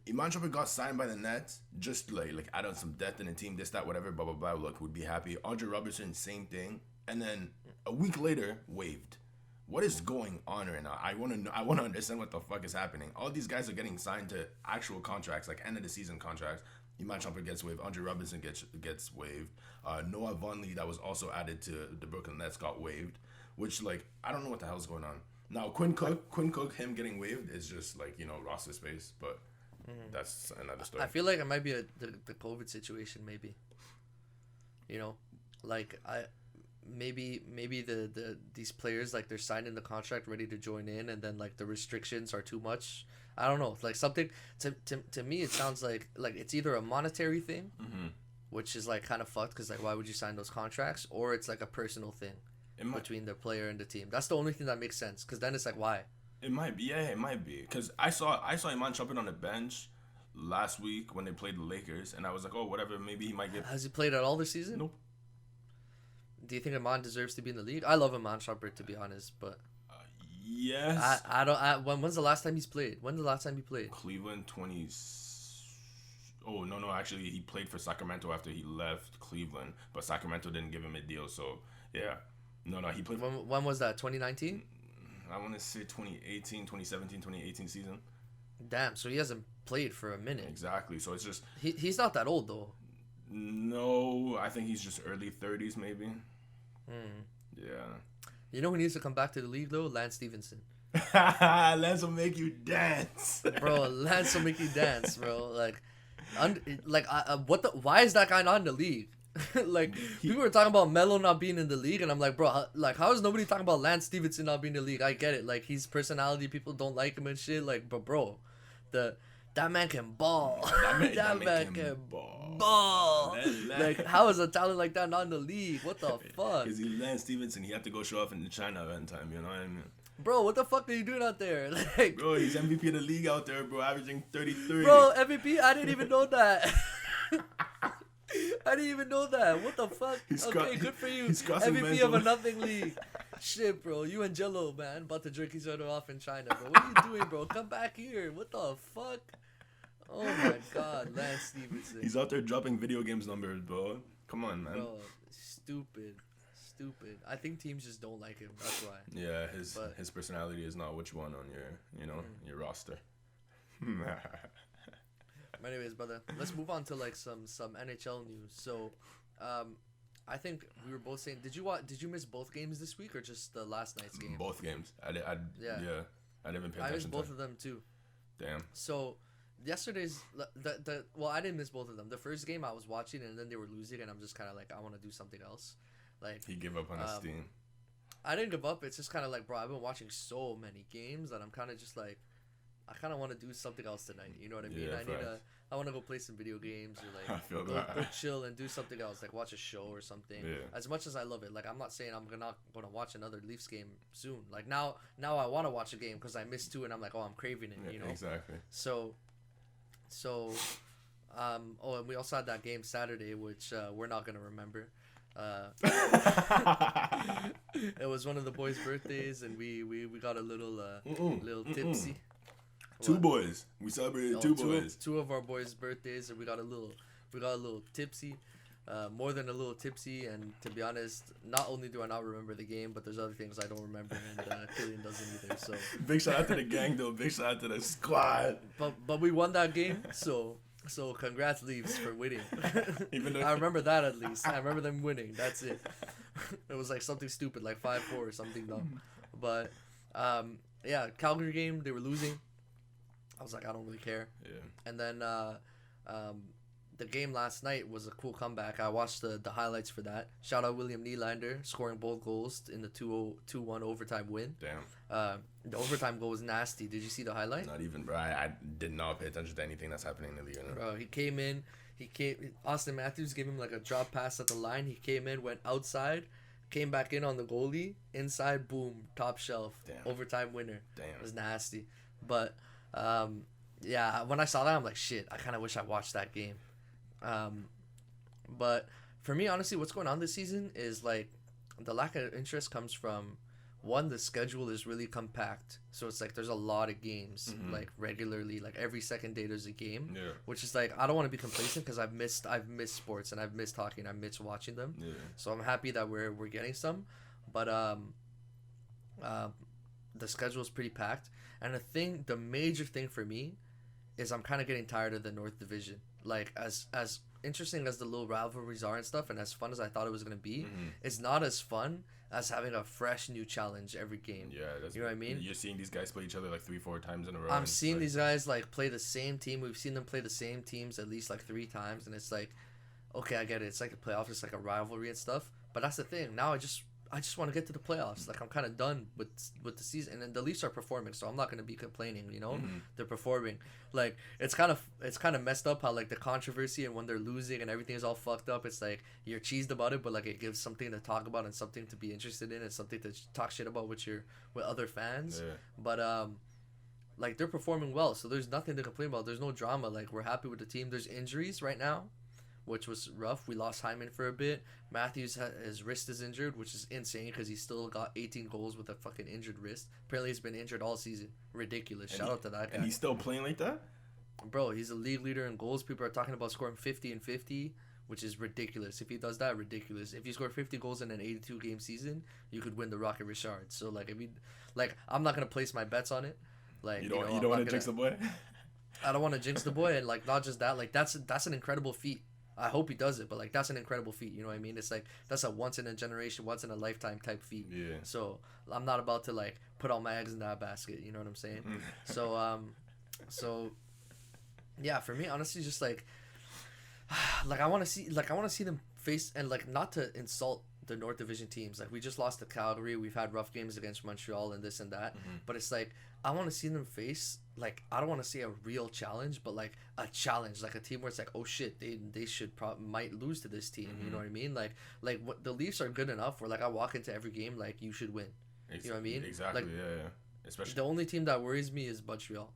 Speaker 2: Iman Shumpert got signed by the Nets, just like add on some depth in the team, this, that, whatever, blah blah blah. Look, would be happy. Andre Robertson, same thing. And then a week later, waived. what is going on right now? I want to know. I want to understand what the fuck is happening. All these guys are getting signed to actual contracts, like end of the season contracts. Iman Shumpert gets waived. Andre Robinson gets waived. Noah Vonleh, that was also added to the Brooklyn Nets, got waived. Which, like, I don't know what the hell's going on. Now, Quinn Cook, him getting waived is just, like, roster space. But that's another story.
Speaker 1: I feel like it might be the COVID situation, maybe. Like, maybe these players, like, they're signing the contract ready to join in, and then, like, the restrictions are too much. I don't know. Like, something to me, it sounds like it's either a monetary thing, which is like kind of fucked because, like, why would you sign those contracts, or it's like a personal thing between the player and the team. That's the only thing that makes sense, because then it's like, why?
Speaker 2: It might be. Yeah, it might be. Because I saw Iman Shumpert on the bench last week when they played the Lakers, and I was like, oh, whatever. Maybe he might get.
Speaker 1: Has he played at all this season?
Speaker 2: Nope.
Speaker 1: Do you think Iman deserves to be in the league? I love Iman Shumpert, to be honest, but.
Speaker 2: Yes.
Speaker 1: I don't. When's the last time he's played? When's the last time he played?
Speaker 2: Cleveland 20. Oh no! Actually, he played for Sacramento after he left Cleveland, but Sacramento didn't give him a deal. So yeah, no, he played.
Speaker 1: When was that? 2019.
Speaker 2: I want to say 2018, 2017, 2018 season.
Speaker 1: Damn. So he hasn't played for a minute.
Speaker 2: Exactly. So it's just.
Speaker 1: He's not that old though.
Speaker 2: No, I think he's just early 30s maybe. Yeah.
Speaker 1: You know who needs to come back to the league though? Lance Stevenson.
Speaker 2: Lance will make you dance,
Speaker 1: bro. Lance will make you dance, bro. Why is that guy not in the league? Like, people were talking about Melo not being in the league, and I'm like, bro, how is nobody talking about Lance Stevenson not being in the league? I get it, like, his personality, people don't like him and shit, like, but bro, that man can ball. That man can ball. Like, how is a talent like that not in the league? What the fuck?
Speaker 2: Because he's Lance Stevenson. He had to go show off in China at that time, you know what I mean?
Speaker 1: Bro, what the fuck are you doing out there? Like,
Speaker 2: bro, he's MVP of the league out there, bro, averaging 33.
Speaker 1: Bro, MVP? I didn't even know that. I didn't even know that. What the fuck? Good for you. MVP of a nothing league. Shit, bro. You and Jello, man, about to jerk each other off in China, bro. What are you doing, bro? Come back here. What the fuck? Oh my God, Lance Stevenson.
Speaker 2: He's out there dropping video games numbers, bro. Come on, man.
Speaker 1: Bro, stupid. I think teams just don't like him. That's why.
Speaker 2: Yeah, his personality is not what you want on your roster.
Speaker 1: Anyways, brother, let's move on to like some NHL news. So, I think we were both saying, did you miss both games this week or just the last night's game?
Speaker 2: Both games. I didn't pay attention.
Speaker 1: I missed both of them too.
Speaker 2: Damn.
Speaker 1: So yesterday's I didn't miss both of them. The first game I was watching and then they were losing and I'm just kind of like, I want to do something else. Like,
Speaker 2: he gave up on his team.
Speaker 1: I didn't give up. It's just kind of like, bro, I've been watching so many games that I'm kind of just like, I kind of want to do something else tonight. You know what I mean?
Speaker 2: Yeah,
Speaker 1: I want to go play some video games or like go chill and do something else, like watch a show or something. Yeah. As much as I love it, like I'm not saying I'm not gonna watch another Leafs game soon. Like now I want to watch a game because I missed two and I'm like, oh, I'm craving it. You know?
Speaker 2: Exactly.
Speaker 1: So, and we also had that game Saturday, which we're not gonna remember. It was one of the boys' birthdays, and we got a little tipsy.
Speaker 2: Two boys. We celebrated two boys.
Speaker 1: Two of our boys' birthdays, and we got a little tipsy. More than a little tipsy, and to be honest, not only do I not remember the game, but there's other things I don't remember, and Killian doesn't either. So
Speaker 2: big shout out to the gang, though. Big shout out to the squad.
Speaker 1: But we won that game, so congrats, Leafs, for winning. I remember that at least. I remember them winning. That's it. It was like something stupid, like 5-4 or something dumb. But yeah, Calgary game, they were losing. I was like, I don't really care.
Speaker 2: Yeah.
Speaker 1: And then the game last night was a cool comeback. I watched the highlights for that. Shout out William Nylander scoring both goals in the 2-1 overtime win.
Speaker 2: Damn.
Speaker 1: The overtime goal was nasty. Did you see the highlight?
Speaker 2: Not even, bro. I did not pay attention to anything that's happening in the league.
Speaker 1: Bro, he came in. Austin Matthews gave him like a drop pass at the line. He came in, went outside, came back in on the goalie. Inside, boom, top shelf.
Speaker 2: Damn.
Speaker 1: Overtime winner.
Speaker 2: Damn.
Speaker 1: It was nasty. But, yeah, when I saw that, I'm like, shit, I kind of wish I watched that game. But for me, honestly, what's going on this season is like the lack of interest comes from, one, the schedule is really compact, so it's like there's a lot of games like regularly, like every second day there's a game.
Speaker 2: Yeah.
Speaker 1: Which is like, I don't want to be complacent because I've missed sports and I've missed hockey and I've missed watching them.
Speaker 2: Yeah.
Speaker 1: So I'm happy that we're getting some, but Um, the schedule is pretty packed, and the major thing for me is I'm kind of getting tired of the North Division. Like as interesting as the little rivalries are and stuff, and as fun as I thought it was gonna be, it's not as fun as having a fresh new challenge every game.
Speaker 2: Yeah, that's,
Speaker 1: you know what I mean.
Speaker 2: You're seeing these guys play each other like 3-4 times in a row.
Speaker 1: I'm seeing these guys like play the same team. We've seen them play the same teams at least like 3 times, and it's like, okay, I get it. It's like the playoffs. It's like a rivalry and stuff. But that's the thing. Now I just want to get to the playoffs. Like I'm kind of done with the season, and then the Leafs are performing, so I'm not gonna be complaining. You know, they're performing. Like it's kind of messed up how like the controversy and when they're losing and everything is all fucked up. It's like you're cheesed about it, but like it gives something to talk about and something to be interested in and something to talk shit about with other fans.
Speaker 2: Yeah.
Speaker 1: But like they're performing well, so there's nothing to complain about. There's no drama. Like we're happy with the team. There's injuries right now, which was rough. We lost Hyman for a bit. Matthews, his wrist is injured, which is insane because he still got 18 goals with a fucking injured wrist. Apparently, he's been injured all season. Ridiculous. Shout out to that guy.
Speaker 2: And he's still playing like that?
Speaker 1: Bro, he's a league leader in goals. People are talking about scoring 50 and 50, which is ridiculous. If he does that, ridiculous. If you score 50 goals in an 82-game season, you could win the Rocket Richard. So, like, I'm not going to place my bets on it. Like,
Speaker 2: you don't want to jinx the boy?
Speaker 1: I don't want to jinx the boy. And, like, not just that. Like, that's an incredible feat. I hope he does it, but like that's an incredible feat. You know what I mean? It's like that's a once in a generation, once in a lifetime type feat.
Speaker 2: Yeah.
Speaker 1: So I'm not about to like put all my eggs in that basket. You know what I'm saying? So yeah, for me, honestly, just like I want to see them face, and like not to insult the North Division teams. Like we just lost to Calgary. We've had rough games against Montreal and this and that. But it's like I want to see them face, like, I don't want to say a real challenge, but like a challenge, like a team where it's like, oh shit, they should might lose to this team. You know what I mean? Like what the Leafs are good enough where like I walk into every game like you should win. You know what I mean?
Speaker 2: Exactly.
Speaker 1: Like,
Speaker 2: yeah. Especially
Speaker 1: the only team that worries me is Montreal.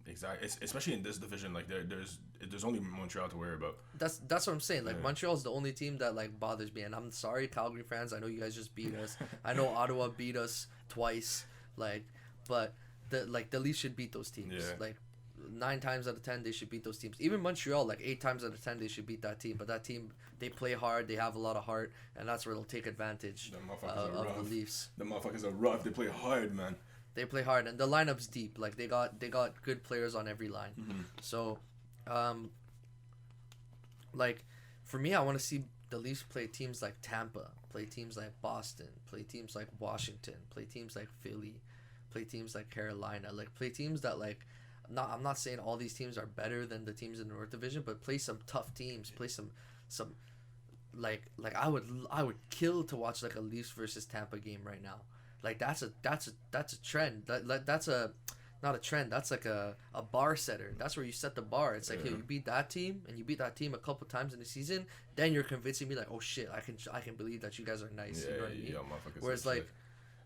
Speaker 2: Exactly. Especially in this division, like there's only Montreal to worry about.
Speaker 1: That's what I'm saying. Like Montreal's the only team that like bothers me, and I'm sorry, Calgary fans. I know you guys just beat us. I know Ottawa beat us twice. Like, but the Leafs should beat those teams.
Speaker 2: Yeah.
Speaker 1: Like 9 times out of 10 they should beat those teams. Even Montreal, like 8 times out of 10 they should beat that team. But that team, they play hard. They have a lot of heart, and that's where they'll take advantage of the Leafs.
Speaker 2: The motherfuckers are rough. They play hard, man.
Speaker 1: They play hard, and the lineup's deep. Like they got good players on every line. So, like for me, I want to see the Leafs play teams like Tampa, play teams like Boston, play teams like Washington, play teams like Philly, play teams like Carolina, like play teams that like. I'm not saying all these teams are better than the teams in the North Division, but play some tough teams. Play some like I would kill to watch like a Leafs versus Tampa game right now. Like that's a trend. That's not a trend. That's like a bar setter. That's where you set the bar. It's like, hey, you beat that team and you beat that team a couple times in the season, then you're convincing me like, oh shit, I can believe that you guys are nice. You know what I mean? Whereas like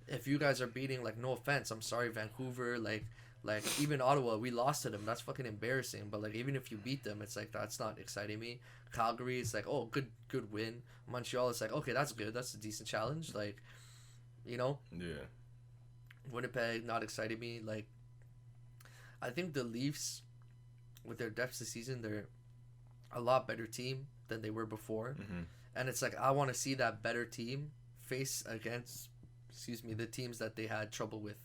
Speaker 1: if you guys are beating, like, no offense, I'm sorry, Vancouver, like even Ottawa, we lost to them. That's fucking embarrassing. But like even if you beat them, it's like that's not exciting me. Calgary, it's like, oh, good win. Montreal, it's like, okay, that's good. That's a decent challenge. Like, you know.
Speaker 2: Yeah.
Speaker 1: Winnipeg, not exciting me. Like, I think the Leafs, with their depth this season, they're a lot better team than they were before. And it's like I want to see that better team face against, the teams that they had trouble with.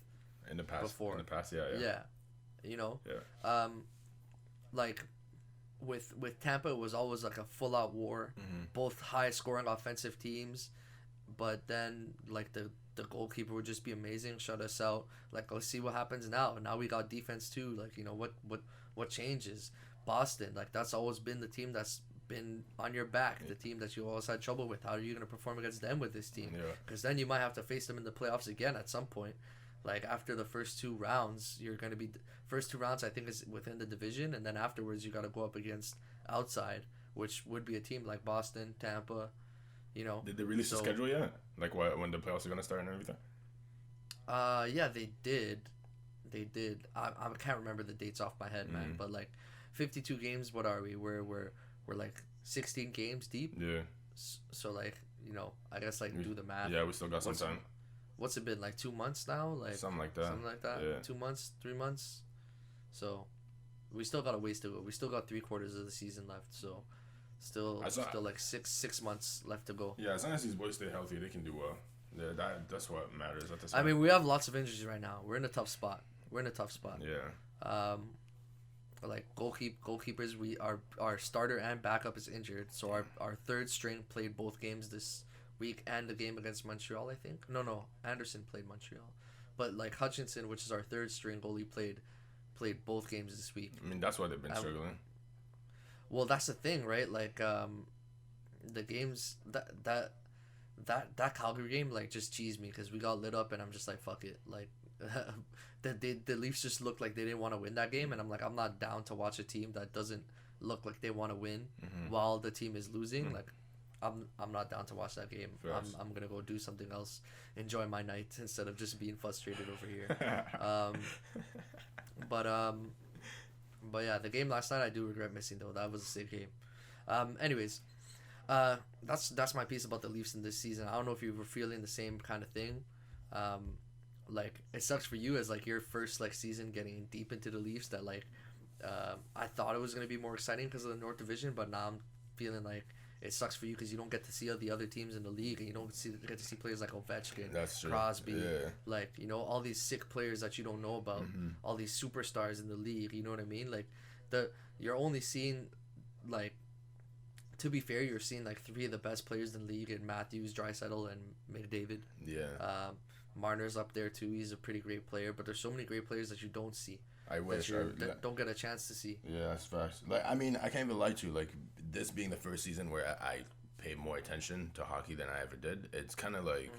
Speaker 2: In the past,
Speaker 1: yeah. You know, like with Tampa, it was always like a full out war, both high scoring offensive teams, but then like the goalkeeper would just be amazing, shut us out. Like, let's see what happens now. Now we got defense too. Like, you know what changes? Boston, like that's always been the team that's been on your back, the team that you always had trouble with. How are you gonna perform against them with this team? Because then you might have to face them in the playoffs again at some point. Like, after the first 2 rounds, you're going to be... First 2 rounds, I think, is within the division. And then afterwards, you got to go up against outside, which would be a team like Boston, Tampa, you know.
Speaker 2: Did they release the schedule yet? Like, when the playoffs are going to start and everything?
Speaker 1: Yeah, they did. They did. I can't remember the dates off my head, man. But, like, 52 games, what are we? We're like, 16 games deep.
Speaker 2: Yeah.
Speaker 1: So, like, you know, I guess, like, do the math.
Speaker 2: Yeah, we still got some time.
Speaker 1: What's it been, like 2 months now? Like
Speaker 2: something like that.
Speaker 1: Yeah. 2 months, 3 months. So we still got a ways to go. We still got 3/4 of the season left. So still like six months left to go.
Speaker 2: Yeah, as long as these boys stay healthy, they can do well. Yeah, that's what matters at this
Speaker 1: I
Speaker 2: point.
Speaker 1: mean, we have lots of injuries right now. We're in a tough spot.
Speaker 2: Yeah.
Speaker 1: Like goalkeepers, our starter and backup is injured. So our third string played both games this week and the game against Montreal, I think. No, Anderson played Montreal, but like Hutchinson, which is our third string goalie, played both games this week.
Speaker 2: I mean, that's why they've been struggling.
Speaker 1: Well, that's the thing, right? Like the games that Calgary game like just cheesed me because we got lit up and I'm just like fuck it, like the Leafs just looked like they didn't want to win that game, and I'm like, I'm not down to watch a team that doesn't look like they want to win while the team is losing. Like I'm not down to watch that game. I'm gonna go do something else, enjoy my night instead of just being frustrated over here. But yeah, the game last night I do regret missing though. That was a sick game. Anyways, that's my piece about the Leafs in this season. I don't know if you were feeling the same kind of thing. Like it sucks for you as like your first like season getting deep into the Leafs. That like I thought it was gonna be more exciting because of the North Division, but now I'm feeling like it sucks for you because you don't get to see all the other teams in the league, and you don't get to see players like Ovechkin, Crosby, like all these sick players that you don't know about, all these superstars in the league. You know what I mean? Like you're only seeing like. To be fair, you're seeing like three of the best players in the league in Matthews, Draisaitl, and McDavid.
Speaker 2: Yeah.
Speaker 1: Marner's up there too. He's a pretty great player, but there's so many great players that you don't see.
Speaker 2: I wish
Speaker 1: that don't get a chance to see.
Speaker 2: Yeah, that's facts. Like, I mean, I can't even lie to you. Like, this being the first season where I paid more attention to hockey than I ever did, it's kind of like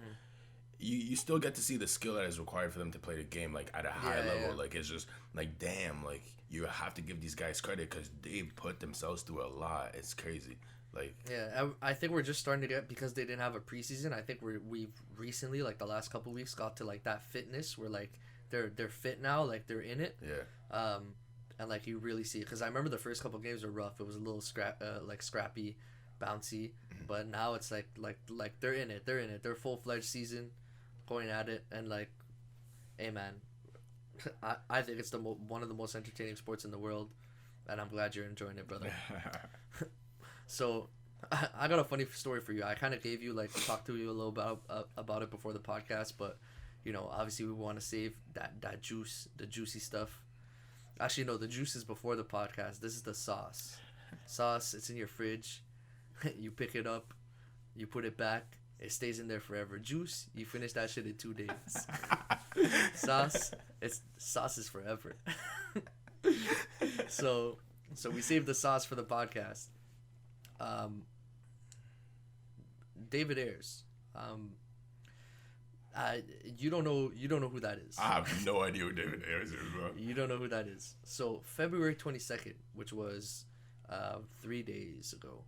Speaker 2: you still get to see the skill that is required for them to play the game like at a high level. Yeah. Like, it's just like, damn, like you have to give these guys credit because they put themselves through a lot. It's crazy. Like,
Speaker 1: yeah, I think we're just starting to get, because they didn't have a preseason. I think we've recently, like the last couple weeks, got to like that fitness where like they're fit now, like they're in it.
Speaker 2: Yeah.
Speaker 1: And like you really see it, because I remember the first couple games were rough. It was a little scrappy, bouncy, but now it's like they're in it. They're full-fledged season, going at it, and like, hey man, I think it's one of the most entertaining sports in the world, and I'm glad you're enjoying it, brother. So, I got a funny story for you. I kind of gave you talked to you a little about it before the podcast, but obviously we want to save that juice, the juicy stuff. Actually, no, the juice is before the podcast. This is the sauce. Sauce, it's in your fridge. You pick it up, you put it back. It stays in there forever. Juice, you finish that shit in 2 days. Sauce is forever. So we saved the sauce for the podcast. David Ayers. You don't know who that is.
Speaker 2: I have no idea who David Ayers is, bro.
Speaker 1: You don't know who that is. So February 22nd, which was 3 days ago,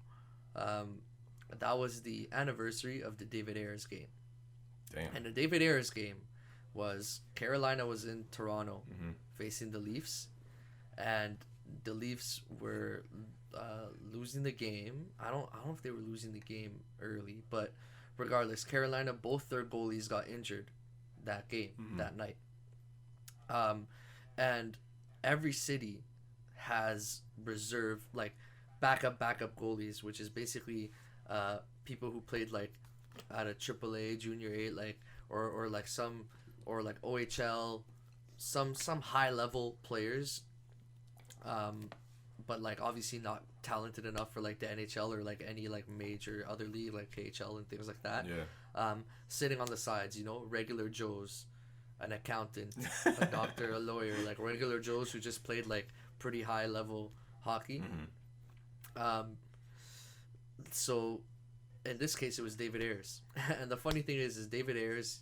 Speaker 1: that was the anniversary of the David Ayers game.
Speaker 2: Damn.
Speaker 1: And the David Ayers game was Carolina was in Toronto facing the Leafs, and the Leafs were losing the game. I don't know if they were losing the game early, but regardless, Carolina, both their goalies got injured that game, that night. And every city has reserve backup goalies, which is basically people who played at a AAA, Junior A, or OHL, some high level players. But obviously not talented enough for the NHL or any major other league like KHL and things like that.
Speaker 2: Yeah.
Speaker 1: Sitting on the sides, regular Joes, an accountant, a doctor, a lawyer, regular Joes who just played pretty high level hockey. So in this case it was David Ayers. And the funny thing is David Ayers,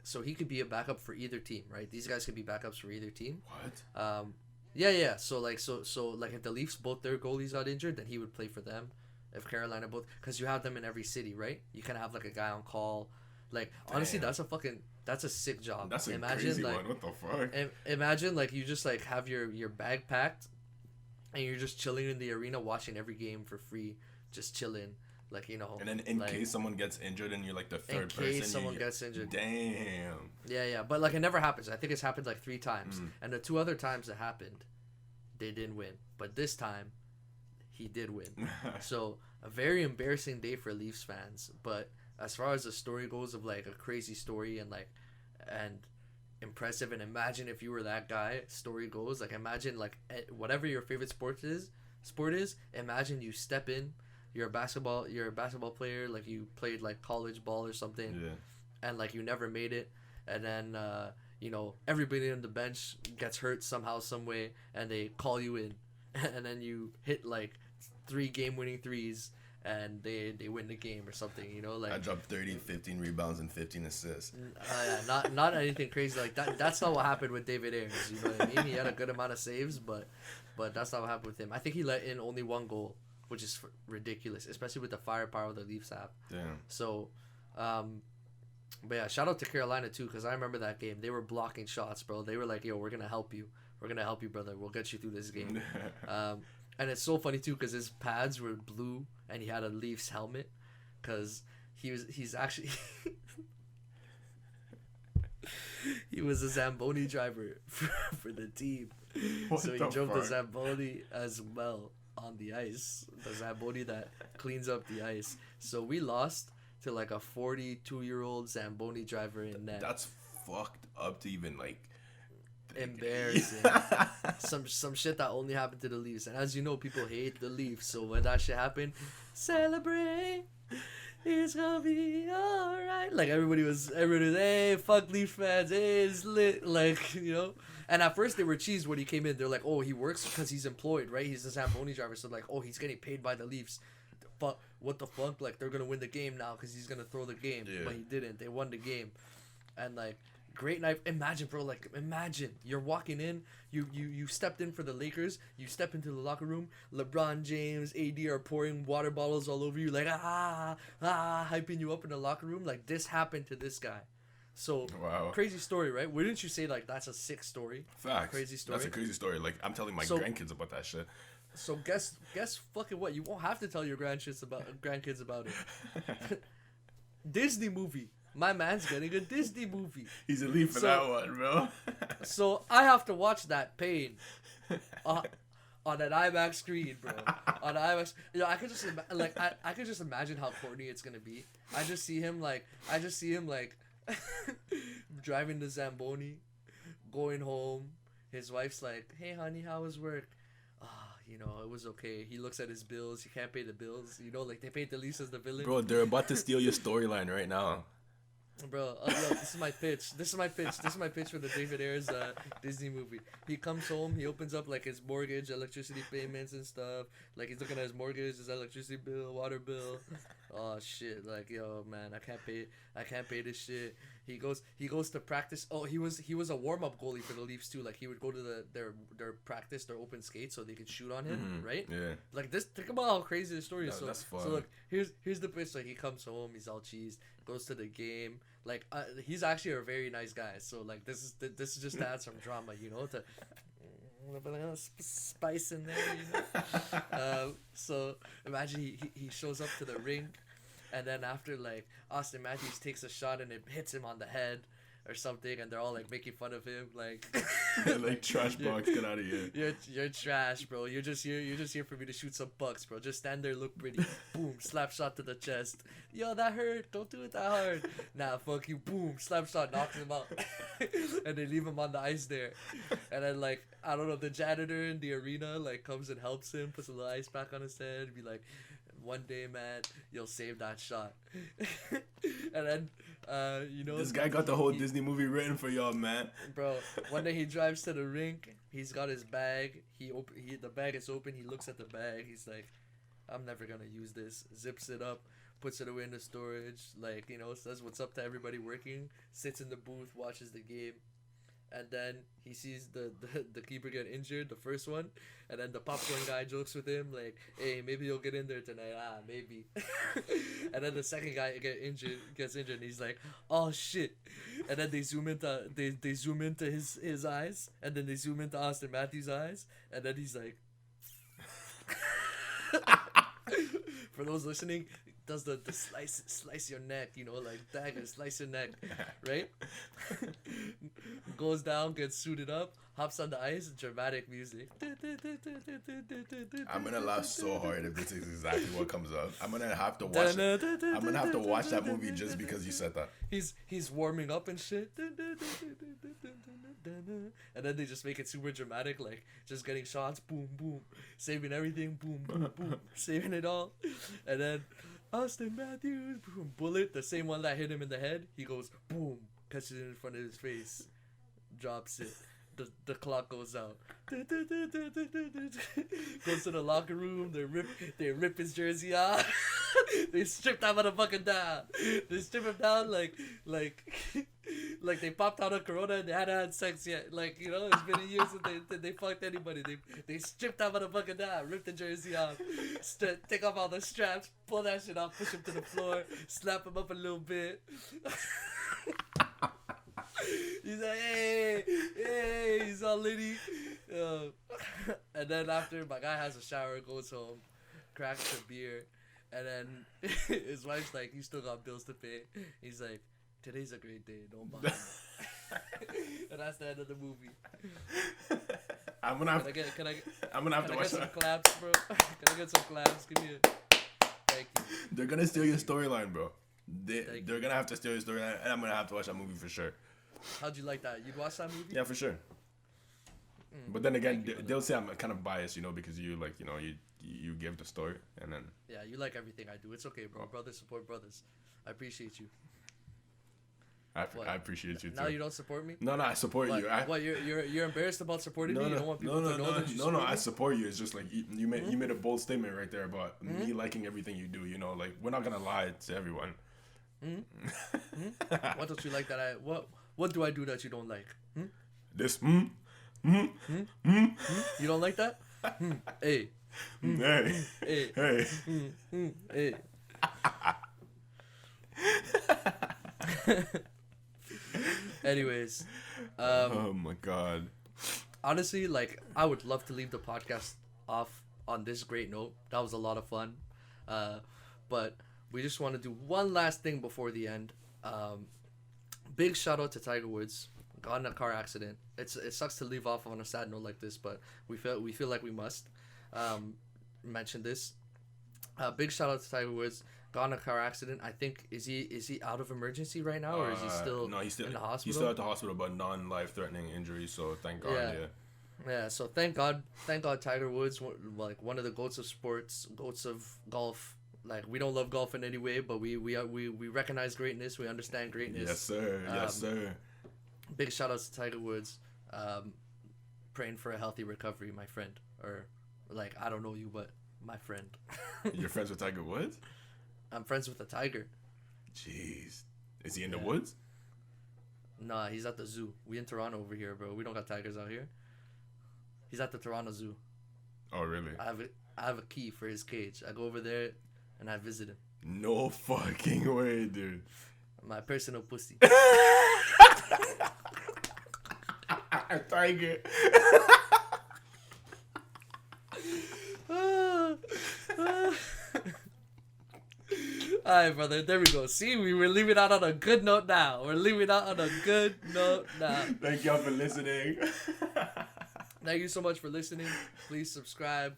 Speaker 1: so he could be a backup for either team, right? These guys could be backups for either team.
Speaker 2: What?
Speaker 1: Yeah. So if the Leafs both their goalies got injured, then he would play for them. If Carolina both, because you have them in every city, right? You can have a guy on call. Honestly, that's a sick job.
Speaker 2: That's a crazy one. What the fuck?
Speaker 1: Imagine you just have your bag packed, and you're just chilling in the arena watching every game for free, just chilling.
Speaker 2: And then in case someone gets injured and you're the third person.
Speaker 1: In case someone gets injured.
Speaker 2: Damn.
Speaker 1: Yeah. But it never happens. I think it's happened 3 times. And the 2 other times it happened, they didn't win. But this time, he did win. So a very embarrassing day for Leafs fans. But as far as the story goes of like a crazy story and like and impressive, and imagine if you were that guy. Story goes like, imagine like whatever your favorite sport is, imagine you step in, you're a basketball player, like you played like college ball or something, and like you never made it, and then you know, everybody on the bench gets hurt somehow, some way, and they call you in, and then you hit like 3 game-winning threes, and they win the game or something, you know, like
Speaker 2: I dropped 30, 15 rebounds and 15 assists.
Speaker 1: Yeah, not anything crazy like that. That's not what happened with David Ayers. You know what I mean? He had a good amount of saves, but that's not what happened with him. I think he let in only 1 goal, which is ridiculous, especially with the firepower the Leafs have.
Speaker 2: Damn.
Speaker 1: So, but yeah, shout out to Carolina too, because I remember that game. They were blocking shots, bro. They were like, "Yo, we're gonna help you. We're gonna help you, brother. We'll get you through this game." And it's so funny too, because his pads were blue and he had a Leafs helmet, because he's actually he was a Zamboni driver for the team. So he drove the Zamboni as well on the ice, the Zamboni that cleans up the ice. So we lost to like a 42-year-old Zamboni driver in net.
Speaker 2: That's fucked up to even like.
Speaker 1: Embarrassing. some shit that only happened to the Leafs, and as you know, people hate the Leafs. So when that shit happened, celebrate, it's gonna be alright. Like everybody was, hey, fuck Leaf fans, hey, it's lit, like, you know. And at first they were cheesed when he came in. They're like, oh, he works because he's employed, right? He's a Zamboni driver, so like, oh, he's getting paid by the Leafs. But what the fuck? Like, they're gonna win the game now because he's gonna throw the game, but he didn't. They won the game, and like. Great night. Imagine, bro, like, imagine you're walking in, you stepped in for the Lakers, you step into the locker room, LeBron James, AD are pouring water bottles all over you, like, hyping you up in the locker room. Like, this happened to this guy. So,
Speaker 2: wow.
Speaker 1: Crazy story, right? Wouldn't you say, like, that's a sick story?
Speaker 2: Facts.
Speaker 1: Crazy story.
Speaker 2: That's a crazy story. Like, I'm telling my grandkids about that shit.
Speaker 1: So, guess fucking what? You won't have to tell your grandkids about it. Disney movie. My man's getting a Disney movie.
Speaker 2: He's a Leaf for that one, bro. So
Speaker 1: I have to watch that pain on an IMAX screen, bro. On an IMAX, you know, I could just I could just imagine how corny it's gonna be. I just see him like driving the Zamboni, going home. His wife's like, "Hey, honey, how was work?" You know, it was okay. He looks at his bills. He can't pay the bills. You know, like they paid the Leafs as the villain.
Speaker 2: Bro, they're about to steal your storyline right now.
Speaker 1: Bro, look, this is my pitch. This is my pitch for the David Ayers Disney movie. He comes home, he opens up like his mortgage, electricity payments and stuff. Like he's looking at his mortgage, his electricity bill, water bill. Oh shit! Like, yo, man, I can't pay this shit. He goes to practice. Oh, he was a warm up goalie for the Leafs too. Like he would go to their practice, their open skates, so they could shoot on him, right? Yeah. Like this. Think about how crazy the story is.
Speaker 2: No, that's fun.
Speaker 1: So look, here's the pitch. Like he comes home, he's all cheesed, goes to the game. Like he's actually a very nice guy. So like this is just to add some drama, you know, to a little bit of spice in there, you know. So imagine he shows up to the rink, and then after like Austin Matthews takes a shot and it hits him on the head or something, and they're all like making fun of him, like
Speaker 2: like trash box, get out of here.
Speaker 1: You're trash, bro. You're just here for me to shoot some bucks, bro. Just stand there, look pretty. Boom, slap shot to the chest. Yo, that hurt. Don't do it that hard. Nah, fuck you. Boom, slap shot, knocks him out. And they leave him on the ice there. And then like, I don't know, the janitor in the arena like comes and helps him, puts a little ice pack on his head, be like, one day, man, you'll save that shot. And then, you know,
Speaker 2: this guy got the whole Disney movie written for y'all, man.
Speaker 1: Bro, one day he drives to the rink. He's got his bag. The bag is open. He looks at the bag. He's like, I'm never gonna use this. Zips it up, puts it away in the storage. Like, you know, says what's up to everybody working. Sits in the booth, watches the game. And then he sees the keeper get injured, the first one, and then the popcorn guy jokes with him like, "Hey, maybe you'll get in there tonight." Maybe. And then the second guy gets injured, and he's like, "Oh shit!" And then they zoom into his eyes, and then they zoom into Austin Matthews' eyes, and then he's like, for those listening, does the slice your neck, you know, like dagger, slice your neck, right? Goes down, gets suited up, hops on the ice, dramatic music.
Speaker 2: I'm gonna laugh so hard if this is exactly what comes up. I'm gonna have to watch it. I'm gonna have to watch that movie just because you said that.
Speaker 1: He's warming up and shit. And then they just make it super dramatic, like just getting shots, boom, boom, saving everything, boom, boom, boom, saving it all. And then Austin Matthews, boom, bullet, the same one that hit him in the head, he goes, boom, catches it in front of his face, drops it. The clock goes out. Goes to the locker room. They rip his jersey off. They strip that motherfucker down. They strip him down like they popped out of Corona and they hadn't had sex yet. Like, you know, it's been a year since they fucked anybody. They stripped that motherfucker down, rip the jersey off, take off all the straps, pull that shit off, push him to the floor, slap him up a little bit. He's like, hey, he's all litty. And then after, my guy has a shower, goes home, cracks a beer, and then his wife's like, you still got bills to pay. He's like, today's a great day, don't bother. And that's the end of the movie.
Speaker 2: I'm gonna have to watch
Speaker 1: some claps, bro. Can I get some claps? Give me a... Thank you.
Speaker 2: They're gonna steal your storyline, bro. They're gonna have to steal your storyline, and I'm gonna have to watch that movie for sure.
Speaker 1: How'd you like that? You'd watch that movie?
Speaker 2: Yeah, for sure. But then again, they'll say I'm kind of biased, you know, because you like, you know, you give the story, and then...
Speaker 1: Yeah, you like everything I do. It's okay, bro. Brothers support brothers. I appreciate you.
Speaker 2: I appreciate you too.
Speaker 1: Now you don't support me?
Speaker 2: No, I support you.
Speaker 1: What, you're embarrassed about supporting me? You don't want people to know that you support me?
Speaker 2: I support you. It's just like you made a bold statement right there about me liking everything you do. You know, like, we're not gonna lie to everyone.
Speaker 1: What don't you like that what do I do that you don't like?
Speaker 2: This
Speaker 1: You don't like that? Hey.
Speaker 2: Hey.
Speaker 1: Hey. Anyways,
Speaker 2: oh my god.
Speaker 1: Honestly, like, I would love to leave the podcast off on this great note. That was a lot of fun. But we just want to do one last thing before the end. Big shout out to Tiger Woods. Got in a car accident. It sucks to leave off on a sad note like this, but we feel like we must mention this. Big shout out to Tiger Woods. Got in a car accident. I think is he out of emergency right now, or is he still
Speaker 2: no? He's still
Speaker 1: in the hospital.
Speaker 2: He's still at the hospital, but non-life-threatening injury. So thank God.
Speaker 1: Yeah. So thank God, Tiger Woods, like one of the goats of sports, goats of golf. Like, we don't love golf in any way, but we recognize greatness. We understand greatness.
Speaker 2: Yes, sir. Yes, sir.
Speaker 1: Big shout outs to Tiger Woods. Praying for a healthy recovery, my friend. Or, like, I don't know you, but my friend.
Speaker 2: You're friends with Tiger Woods?
Speaker 1: I'm friends with a tiger.
Speaker 2: Jeez. Is he in the woods?
Speaker 1: Nah, he's at the zoo. We in Toronto over here, bro. We don't got tigers out here. He's at the Toronto Zoo.
Speaker 2: Oh, really?
Speaker 1: I have a key for his cage. I go over there and I visit him.
Speaker 2: No fucking way, dude.
Speaker 1: My personal pussy.
Speaker 2: Tiger.
Speaker 1: Alright, brother. There we go. See, we were leaving out on a good note now.
Speaker 2: Thank y'all for listening.
Speaker 1: Thank you so much for listening. Please subscribe.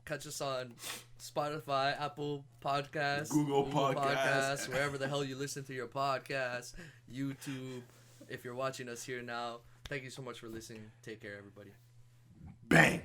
Speaker 1: Catch us on Spotify, Apple Podcasts,
Speaker 2: Google Podcasts,
Speaker 1: wherever the hell you listen to your podcast, YouTube. If you're watching us here now, thank you so much for listening. Take care, everybody.
Speaker 2: Bang.